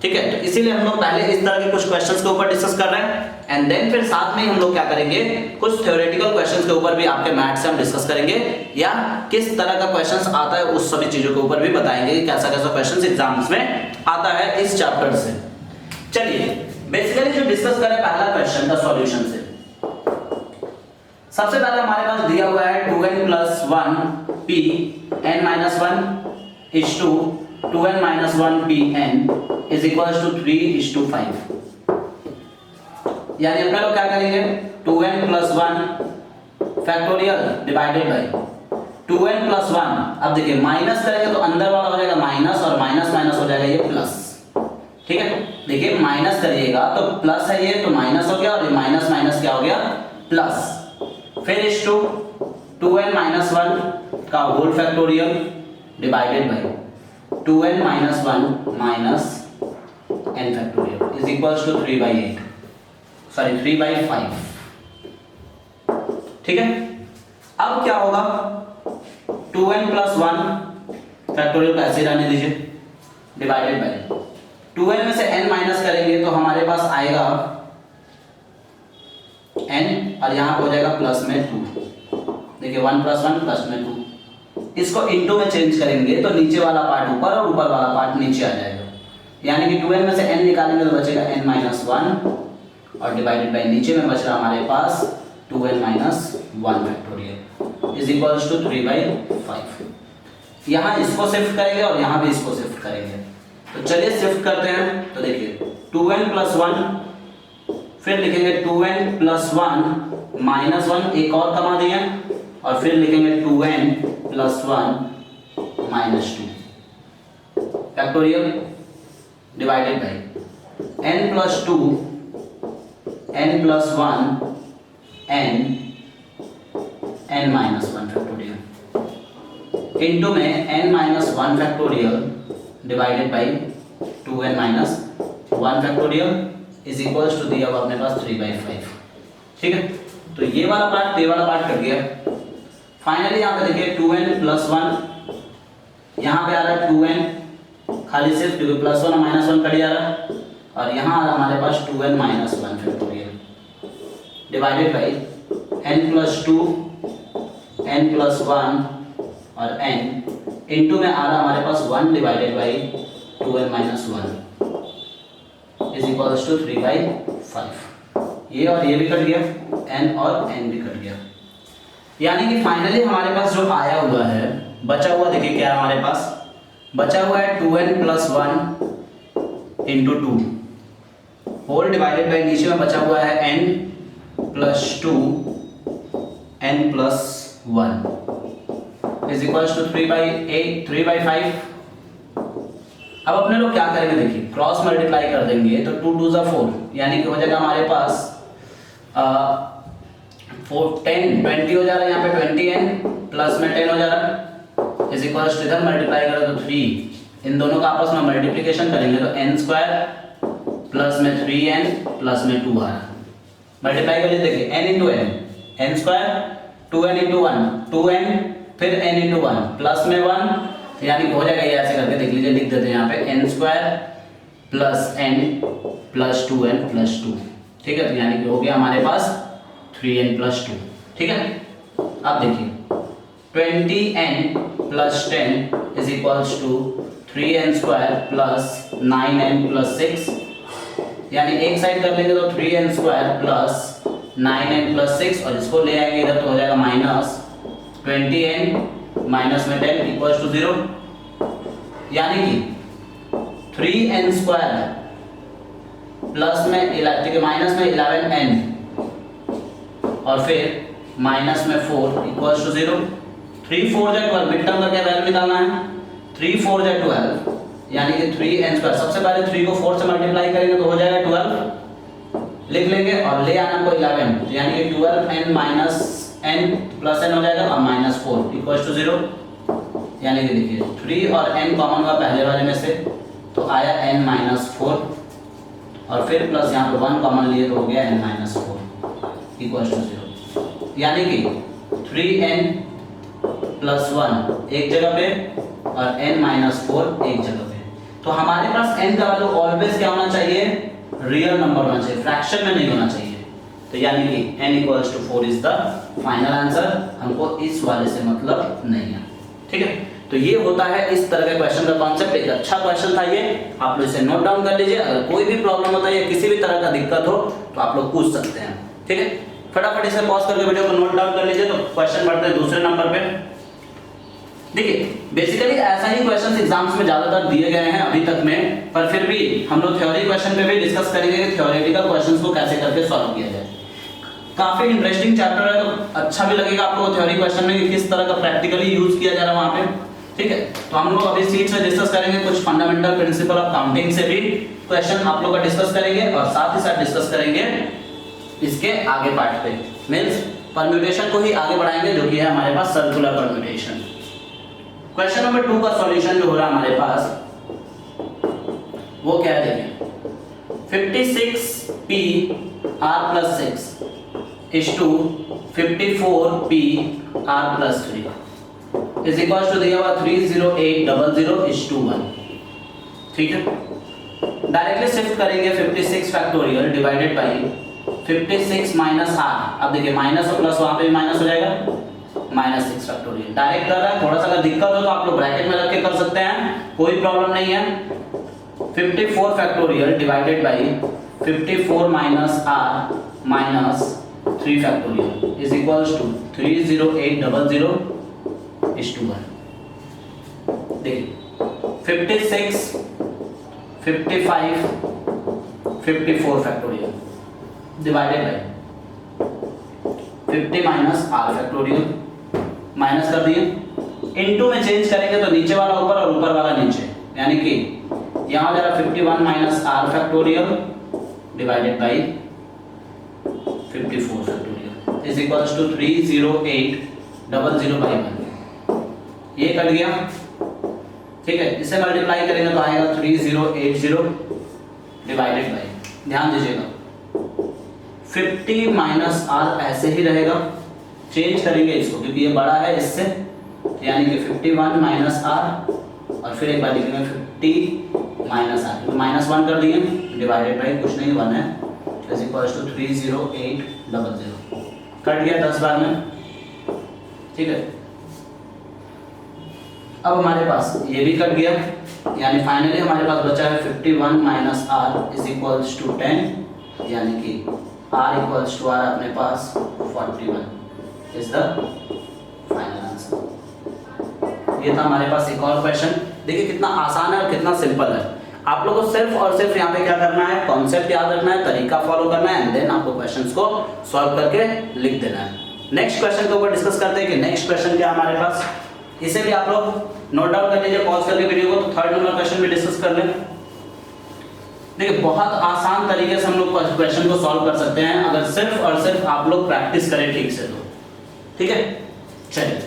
ठीक है। तो इसीलिए हम लोग पहले इस तरह के कुछ क्वेश्चंस के ऊपर डिस्कस कर रहे हैं, एंड देन फिर साथ में हम लोग क्या करेंगे, कुछ थ्योरेटिकल क्वेश्चंस के ऊपर भी आपके मैथ से हम डिस्कस करेंगे, या किस तरह का क्वेश्चंस आता है उस सभी चीजों के ऊपर भी बताएंगे कि कैसा कैसा क्वेश्चंस एग्जाम्स में आता है इस चैप्टर से। चलिए बेसिकली जो डिस्कस करें पहला क्वेश्चन का सॉल्यूशन से। सबसे पहले हमारे पास दिया हुआ है 2n plus 1 p n minus 1 is to 2n minus 1 p n is equals to 3:5। यानी अपने लोग क्या करेंगे, 2n plus 1 factorial divided by 2n plus 1। अब देखिए माइनस करेंगे तो अंदर वाला हो जाएगा माइनस, और माइनस माइनस हो जाएगा ये प्लस, ठीक है। देखिए माइनस करिएगा तो प्लस है ये, तो माइनस हो गया, और ये माइनस माइनस क्या हो गया, प्लस। फिर इस टू 2n माइनस 1 का whole factorial divided by 2n minus 1 minus n factorial is equals to 3/8, sorry 3/5, ठीक है। अब क्या होगा, 2n प्लस 1 फैक्टोरियल का ऐसे रहने दीजिए, डिवाइडेड बाय 2n में से n माइनस करेंगे तो हमारे पास आएगा n, और यहाँ हो जाएगा प्लस में 2। देखिए 1 प्लस 1 प्लस में 2, इसको इनटू में चेंज करेंगे तो नीचे वाला पार्ट ऊपर और ऊपर वाला पार्ट नीचे आ जाएगा, यानी कि 2n में से n निकालेंगे तो बचेगा n माइनस 1, और डिवाइडेड बाय नीचे में बच रहा हमारे पास 2n minus 1 factorial is equals to 3/5। यहाँ इसको शिफ्ट करेंगे और यहाँ भी इसको शिफ्ट करेंगे, तो चलिए शिफ्ट करते हैं। तो देखिए 2n प्लस 1, फिर लिखेंगे 2n प्लस 1 माइनस 1, एक और कमा दिए, और फिर लिखेंगे 2n plus 1 minus 2 factorial divided by n plus 2 n plus 1 n minus 1 factorial into में n minus 1 factorial divided by 2n minus 1 factorial is equals to दिया हुआ अपने पास 3/5, ठीक है। तो ये वाला पार्ट ये वाला पार्ट कट गया। फाइनली यहाँ पे देखिए 2n प्लस 1, यहाँ पे आ रहा है 2n खाली सिर्फ, क्योंकि प्लस 1 और माइनस 1 कट जा रहा है, और यहाँ आ रहा हमारे पास 2n minus 1 factorial divided by n plus 2 n plus 1 और n इनटू में आ रहा हमारे पास 1 divided by 2n minus 1 is equals to 3/5। ये और ये भी कट गया, n और n भी कट गया। यानी कि फाइनली हमारे पास जो आया हुआ है, बचा हुआ देखिए क्या है हमारे पास, बचा हुआ है 2n plus 1 into 2 whole divided by नीचे में बचा हुआ है n plus 2 n plus 1 is equals to 3/5। अब अपने लोग क्या करेंगे देखिए, क्रॉस मल्टीप्लाई कर देंगे तो 2 2 ज़ा 4, यानी कि हो जाएगा हमारे पास 10 20 हो जा रहा है, यहाँ पे 20n प्लस में 10 हो जा रहा है इज इक्वल्स टू, इधर मल्टीप्लाई करो तो 3, इन दोनों का आपस में मल्टीप्लिकेशन करेंगे तो n स्क्वायर प्लस में 3n प्लस में 2 आ रहा है। मल्टीप्लाई करिए देखिए n into n, n square 2n into 1 2n फिर n इंटू 1 प्लस में 1, यानी कि हो जाएगा ये ऐसे करके देख लीजिए, लिख देते हैं यहाँ पे n square plus n plus 2n plus 2, ठीक है। तो यानी कि हो गया हमारे पास 3n प्लस 2, ठीक है। अब देखिए 20n plus 10 is equals to 3n square plus 9n plus 6, यानी एक साइड कर लेंगे तो 3n square plus 9n plus 6 और इसको ले आएंगे इधर तो हो जाएगा माइनस 20n माइनस में 10 इक्वल्स टू 0, यानी कि 3n स्क्वायर प्लस में माइनस में 11n और फिर माइनस में 4 इक्वल्स टू 0। 3 4 जा 12, मिड टर्म का क्या वैल्यू निकालना है, 3 4 जा 12, यानी कि 3n स्क्वायर, सबसे पहले 3 को 4 से मल्टीप्लाई करेंगे तो हो जाएगा 12 लिख लेंगे और ले आना को 11, यानी कि 12n minus n plus n हो जाएगा और माइनस 4 इक्वल्स टू 0, यानी कि देखिए 3 और n कॉमन हुआ पहले वाले में से तो आया n माइनस 4 और फिर प्लस यहाँ पे 1 कॉमन लिए तो हो गया n माइनस 4 इक्वल्स टू 0, यानी कि 3n प्लस 1 एक जगह पे और n माइनस 4 एक जगह पे। तो हमारे पास n का वैल्यू ऑलवेज क्या होना चाहिए, रियल नंबर होना चाहिए, फ्रैक्शन में नहीं होना चाहिए। तो यानी कि n equals to 4 is the final answer, हमको इस वाले से मतलब नहीं है, ठीक है। तो ये होता है इस तरह के क्वेश्चन का कॉन्सेप्ट। एक अच्छा क्वेश्चन था ये, आप लोग इसे नोट डाउन कर लीजिए। अगर कोई भी प्रॉब्लम होता है या किसी भी तरह का दिक्कत हो तो आप लोग पूछ सकते हैं, ठीक है। फटाफट इसे पॉज करके वीडियो को नोट डाउन कर लीजिए। तो क्वेश्चन बढ़ते हैं दूसरे नंबर पे। देखिए बेसिकली ऐसा ही क्वेश्चंस एग्जाम्स में ज्यादातर दिए गए हैं अभी तक में, पर फिर भी हम लोग थ्योरी क्वेश्चन पे भी डिस्कस करेंगे कि थ्योरेटिकल क्वेश्चंस को कैसे करके सॉल्व किया जाए। काफी इंटरेस्टिंग चैप्टर है, तो अच्छा भी लगेगा आपको थ्योरी क्वेश्चन में कि किस तरह का प्रैक्टिकली यूज किया जा रहा है वहां पे, ठीक है। तो हम लोग अभी सीट में डिस्कस करेंगे कुछ फंडामेंटल प्रिंसिपल ऑफ काउंटिंग से भी क्वेश्चन आप लोग का डिस्कस करेंगे और साथ ही साथ डिस्कस करेंगे इसके आगे पार्ट पे, मींस परम्यूटेशन को ही आगे बढ़ाएंगे, जो कि है हमारे पास सर्कुलर परम्यूटेशन। क्वेश्चन नंबर 2 का सॉल्यूशन जो हो रहा है हमारे पास वो क्या है देखिए, 56p r plus 6 is to 54p r plus 3 is equals to दिया हुआ 30800 is to 1, ठीक है। डायरेक्टली शिफ्ट करेंगे 56 factorial divided by 56 minus r, अब देखिए माइनस और प्लस वहां पे भी माइनस हो जाएगा, माइनस 6 फैक्टोरियल। डायरेक्ट कर रहा है, थोड़ा सा अगर दिक्कत हो तो आप लोग ब्रैकेट में रख के कर सकते हैं, कोई प्रॉब्लम नहीं है। 54 factorial divided by 54 minus r minus 3 factorial is equals to 30800 is to 1। देखिए 56 55 54 factorial divided by 50 minus r factorial, minus कर दिए, इनटू में चेंज करेंगे तो नीचे वाला ऊपर और ऊपर वाला नीचे, यानी कि यहां हो जाएगा 51 minus r factorial divided by 54 factorial is equals to 30800 by 1। ये कट गया, ठीक है। इसे मल्टीप्लाई करेंगे तो आएगा 3080 डिवाइडेड बाई, ध्यान दीजिएगा 50 माइनस r ऐसे ही रहेगा, चेंज करेंगे इसको क्योंकि ये बड़ा है इससे, यानी कि 51 माइनस r और फिर एक बार लिखेंगे 50 माइनस r, तो माइनस 1 कर दिए डिवाइडेड बाई कुछ नहीं 1 है, इज इक्वल्स टू 30800, कट गया 10 बार में, ठीक है। अब हमारे पास ये भी कट गया, यानी फाइनली हमारे पास बचा है 51 minus R is equals to 10, यानी कि आर इक्वल्स टू आर अपने पास 41 इज द फाइनल आंसर। ये था हमारे पास एक और क्वेश्चन। देखिए कितना आसान है और कितना सिंपल है। आप लोगों को सिर्फ और सिर्फ यहाँ पे क्या करना है, कॉन्सेप्ट याद रखना है, तरीका फॉलो करना है एंड देन आपको क्वेश्चंस को सॉल्व करके लिख देना है। नेक्स्ट क्वेश्चन के ऊपर डिस्कस करते हैं कि नेक्स्ट क्वेश्चन क्या हमारे पास, इसे भी आप लोग नोट डाउन कर लीजिए पॉज करके वीडियो को। तो थर्ड नंबर क्वेश्चन भी डिस्कस कर लें। देखिए बहुत आसान तरीके से हम लोग क्वेश्चन को सॉल्व कर सकते हैं अगर सिर्फ और सिर्फ आप लोग प्रैक्टिस करें ठीक से तो। ठीक है, चलिए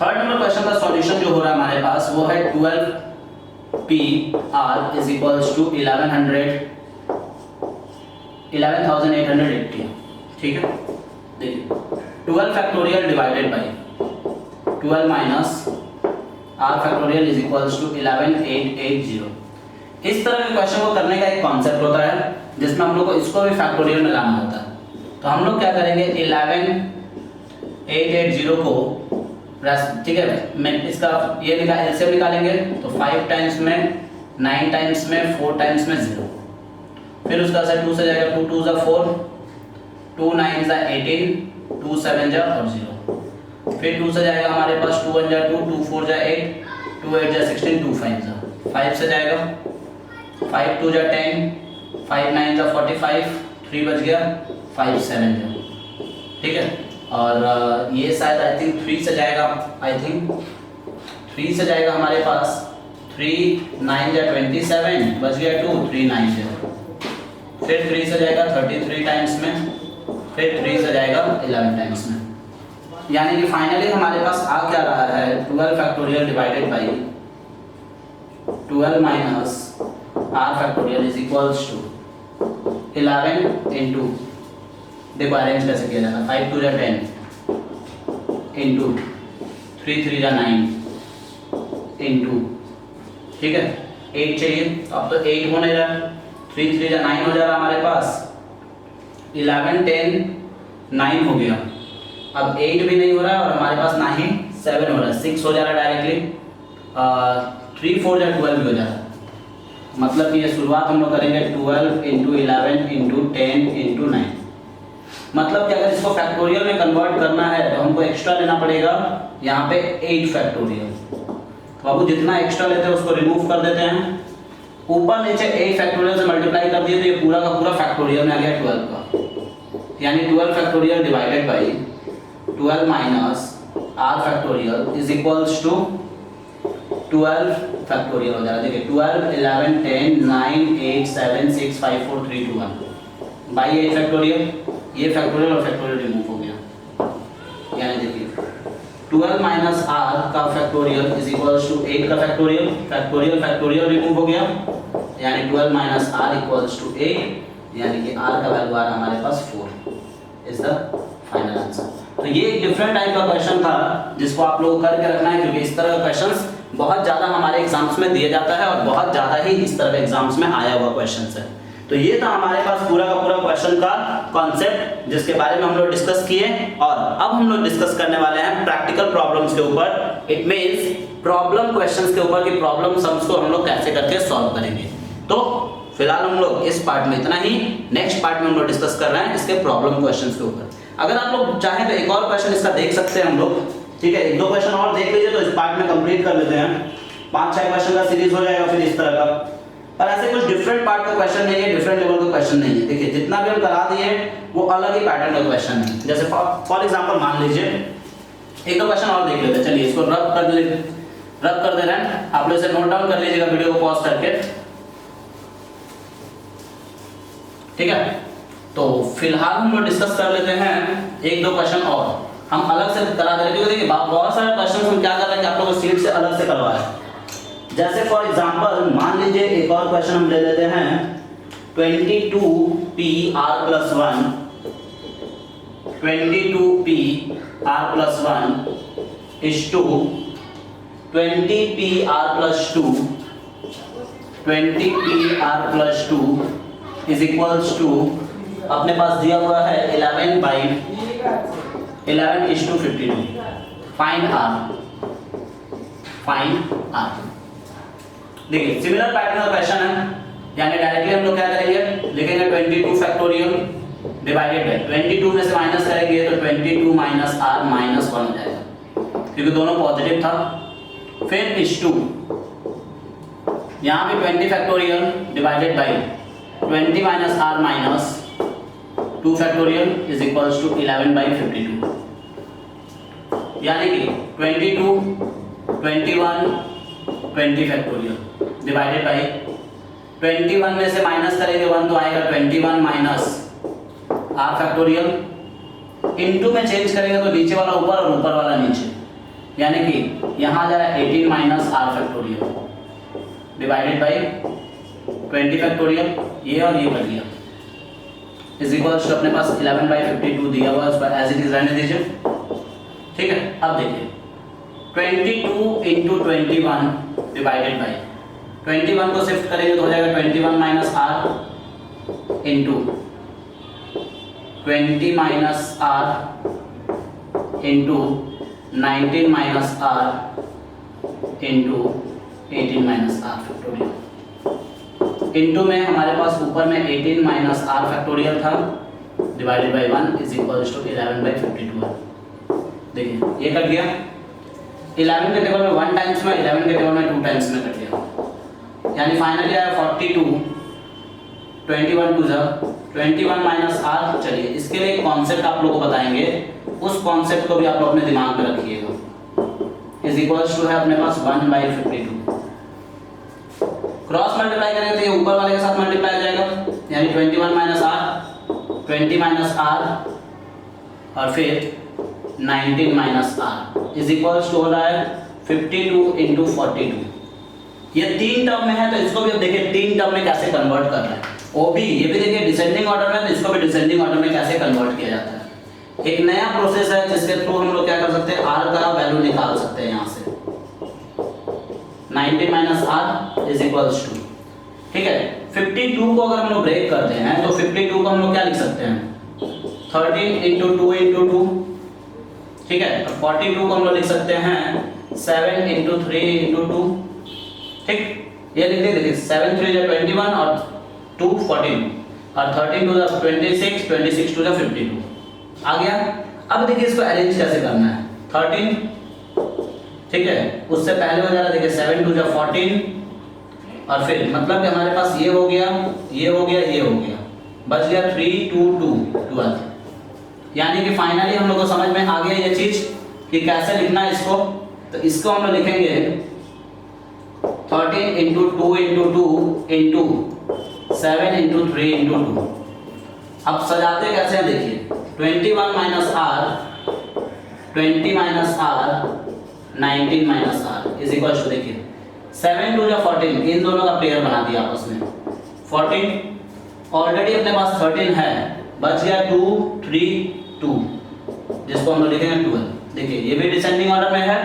थर्ड नंबर क्वेश्चन का सॉल्यूशन जो हो रहा है हमारे पास वो है 12PR इज इक्वल्स टू 11,880। ठीक है, देखिए 12 factorial divided by 12 minus R factorial is equals to 11,880। इस तरह के क्वेश्चन को करने का एक कॉन्सेप्ट होता है जिसमें हम लोग को इसको भी फैक्टोरियल में लाना होता है। तो हम लोग क्या करेंगे, 11,880 को, ठीक है, मैं इसका ये एलसीएम निकालेंगे तो 5 टाइम्स में, 9 टाइम्स में, 4 टाइम्स में 0, फिर उसका से 2 से जाएगा, 2 2 4, 2 9 18, 2 7 और 0, फिर 2 से जाएगा हमारे पास 2 1 2, 2 4 8, 2 8 16, 2 5 से जाएगा, 5 2 10, 5 9 45, 3 बच गया, 5 7। ठीक है, और ये शायद आई थिंक 3 से जाएगा, आई थिंक 3 से जाएगा हमारे पास, 3 9 27, बच गया 2, 3 9 फिर 3 से जाएगा 33 टाइम्स में, फिर 3 से जाएगा 11 टाइम्स में। यानी कि फाइनली हमारे पास आ क्या रहा है, 12 factorial divided by 12 minus R factorial is equals to 11 into, देखो अरेंज कैसे किया जाता है, 5 2 10 इंटू 3 3 9 इंटू, ठीक है 8 चाहिए, अब तो 8 होने जा, 3 3 9 हो जा रहा हमारे पास, 11 10 9 हो गया, अब 8 भी नहीं हो रहा है और हमारे पास ना ही 7 हो रहा है, 6 हो जा रहा है डायरेक्टली, 3 4 12 भी हो जा रहा है। मतलब कि ये शुरुआत हम लोग करेंगे 12 इंटू 11 इंटू 10 इंटू 9। मतलब कि अगर इसको फैक्टोरियल में कन्वर्ट करना है तो हमको एक्स्ट्रा लेना पड़ेगा यहाँ पे 8 फैक्टोरियल। तो बाबू जितना एक्स्ट्रा लेते हैं उसको रिमूव कर देते हैं, ऊपर नीचे 8 फैक्टोरियल से मल्टीप्लाई कर दिए तो ये पूरा का पूरा फैक्टोरियल में आ गया 12 का, यानी 12 factorial divided by 12 minus R factorial is equals to 12 factorial हो जा रहा है। देखिए 12 11 10 9 8 7 6 5 4 3 2 1 बाई 8 फैक्टोरियल, ये फैक्टोरियल और फैक्टोरियल रिमूव हो गया, यानी देखिए 12 माइनस R का फैक्टोरियल इज इक्वल्स टू 8 का फैक्टोरियल, फैक्टोरियल फैक्टोरियल रिमूव हो गया, यानी 12 माइनस R इक्वल्स टू 8, यानी कि R का वैल्यू आ रहा हमारे पास 4 इज द फाइनल आंसर। तो ये एक डिफरेंट टाइप का क्वेश्चन था जिसको आप लोगों को करके रखना है, क्योंकि इस तरह का क्वेश्चंस बहुत ज़्यादा हमारे एग्जाम्स में दिया जाता है और बहुत ज़्यादा ही इस तरह के एग्जाम्स में आया हुआ क्वेश्चन है। तो ये था हमारे पास पूरा का पूरा क्वेश्चन का कॉन्सेप्ट जिसके बारे में हम लोग डिस्कस किए, और अब हम लोग डिस्कस करने वाले हैं प्रैक्टिकल प्रॉब्लम्स के ऊपर। इट मींस प्रॉब्लम क्वेश्चंस के ऊपर कि प्रॉब्लम सम्स को हम लोग कैसे करके सॉल्व करेंगे। तो फिलहाल हम लोग इस पार्ट में इतना ही, नेक्स्ट पार्ट में हम लोग डिस्कस कर रहे हैं इसके प्रॉब्लम क्वेश्चंस के ऊपर। अगर आप लोग चाहें तो एक और क्वेश्चन इसका देख सकते हैं हम लोग, ठीक है, 1-2 क्वेश्चन और देख लीजिए तो इस पार्ट में कंप्लीट कर लेते हैं, 5-6 क्वेश्चन का सीरीज हो जाएगा फिर इस तरह का। पर ऐसे कुछ डिफरेंट पार्ट का क्वेश्चन नहीं है, डिफरेंट लेवल का क्वेश्चन नहीं है। देखिए जितना भी हम करा दिए वो अलग ही पैटर्न का क्वेश्चन है। जैसे फॉर एग्जांपल मान लीजिए 1-2 क्वेश्चन और देख लेते हैं, चलिए इसको रब कर दे रहे हैं, आप लोग इसे नोट डाउन कर लीजिएगा वीडियो को पॉज करके, ठीक है। तो फिलहाल हम लोग डिस्कस कर लेते हैं 1-2 क्वेश्चन और हम अलग से करा देंगे, क्योंकि देखिए बहुत सारे क्वेश्चन हम क्या कर रहे हैं कि आप लोगों को सीट से अलग से करवा रहे हैं। जैसे फॉर एग्जांपल मान लीजिए एक और क्वेश्चन हम ले लेते हैं 22PR+1 22PR+1 is to 20PR+2 20PR+2 is equals to, अपने पास दिया हुआ है 11/11:52। Find R। देखिए सिमिलर पैटर्न का क्वेश्चन है, यानी डायरेक्टली हम लोग क्या करेंगे, लिखेंगे 22 फैक्टोरियल डिवाइडेड बाय 22 में से माइनस करेंगे तो 22 माइनस आर माइनस 1 हो जाएगा, क्योंकि दोनों पॉजिटिव था। फिर इस 2 यहाँ पे 20 factorial divided by 20 minus R minus 2 factorial is equals to 11 by 52, यानी कि 22 21 20 फैक्टोरियल डिवाइडेड बाई 21 में से माइनस करेंगे 1 तो आएगा 21 माइनस आर फैक्टोरियल, इनटू में चेंज करेंगे तो नीचे वाला ऊपर और ऊपर वाला नीचे, यानी कि यहाँ आ जाएगा 18 minus R factorial divided by 20 factorial, ये और ये बन गया इज इक्वल्स टू अपने पास 11 बाई 52 दिया हुआ है, उस पर एज इट इज रहने दीजिए। ठीक है, अब देखिए 22 इंटू 21 डिवाइडेड बाई 21 को शिफ्ट करेंगे तो हो जाएगा 21 minus R into 20 minus R into 19 minus R into 18 minus R factorial, into में हमारे पास ऊपर में 18 माइनस आर फैक्टोरियल था divided by 1 is equals to 11 by 52 है। देखिए ये कट गया, 11 के टेबल में 1 टाइम्स में, 11 के टेबल में 2 टाइम्स में कट गया, यानी फाइनली आया 42 21 टू जा 21 माइनस आर। चलिए इसके लिए एक कॉन्सेप्ट आप लोगों को बताएंगे, उस कॉन्सेप्ट को भी आप लोग अपने दिमाग में रखिएगा। इज इक्वल्स टू है अपने पास 1 बाई 52, क्रॉस मल्टीप्लाई करेंगे तो ये ऊपर वाले के साथ मल्टीप्लाई हो जाएगा, यानी 21 माइनस आर 20 माइनस आर और फिर 19 minus R is equals to हो रहा है 52 इंटू 42। ये 3 टर्म में है तो इसको भी अब देखिए 3 टर्म में कैसे कन्वर्ट कर रहे हैं। ओबी ये भी देखिए डिसेंडिंग ऑर्डर में, तो इसको भी डिसेंडिंग ऑर्डर में कैसे कन्वर्ट किया जाता है। एक नया प्रोसेस है जिसके थ्रू हम लोग क्या कर सकते हैं, आर का वैल्यू निकाल सकते हैं यहाँ से 19 minus R is equals to, ठीक है 52 को अगर हम लोग ब्रेक करते हैं तो 52 को हम लोग क्या लिख सकते हैं 13 इंटू 2 इंटू 2, ठीक है। 42 को हम लोग लिख सकते हैं 7 इंटू 3 इंटू 2, ठीक। ये लिख देखिए 7 3 जा 21 और 2 14 और 13 2 जा 26 26 2 जा 52 आ गया। अब देखिए इसको अरेंज कैसे करना है 13, ठीक है, उससे पहले हो जा रहा देखिए 7 2 जा 14 और फिर मतलब कि हमारे पास ये हो गया ये हो गया ये हो गया, बच गया 3 2 2 12, यानी कि फाइनली हम लोग को समझ में आ गया ये चीज कि कैसे लिखना है इसको। तो इसको हम लोग लिखेंगे 13 into 2 into 2 into 7 into 3 into 2। अब सजाते कैसे हैं देखिए 21 minus R 20 minus R 19 minus R is equal to देखिए 7 2 जा 14, इन दोनों का पेयर बना दिया आपस में 14, ऑलरेडी अपने पास 13 है, बच गया 2 3 2 जिसको हम लोग लिखेंगे 12। देखिए ये भी डिसेंडिंग ऑर्डर में है,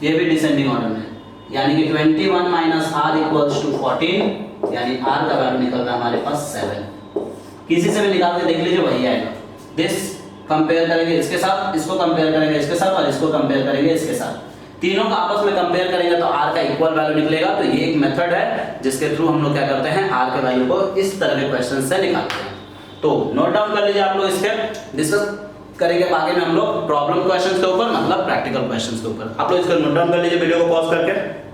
ये भी डिसेंडिंग ऑर्डर में, यानी कि 21 माइनस आर इक्वल्स टू 14, यानी आर का वैल्यू निकल रहा है हमारे पास 7। किसी से भी निकाल के देख लीजिए वही आएगा। दिस कंपेयर करेंगे इसके साथ, इसको कंपेयर करेंगे इसके साथ और इसको कंपेयर करेंगे इसके साथ, तीनों का आपस में कंपेयर करेंगे तो आर का इक्वल वैल्यू निकलेगा। तो ये एक मेथड है जिसके थ्रू हम लोग क्या करते हैं आर के वैल्यू को इस तरह के क्वेश्चन से निकालते हैं। तो नोट डाउन कर लीजिए आप लोग, इसके डिस्कस करेंगे आगे में हम लोग प्रॉब्लम क्वेश्चंस के ऊपर, मतलब प्रैक्टिकल क्वेश्चंस के ऊपर। आप लोग इसको नोट डाउन कर लीजिए वीडियो को पॉज करके।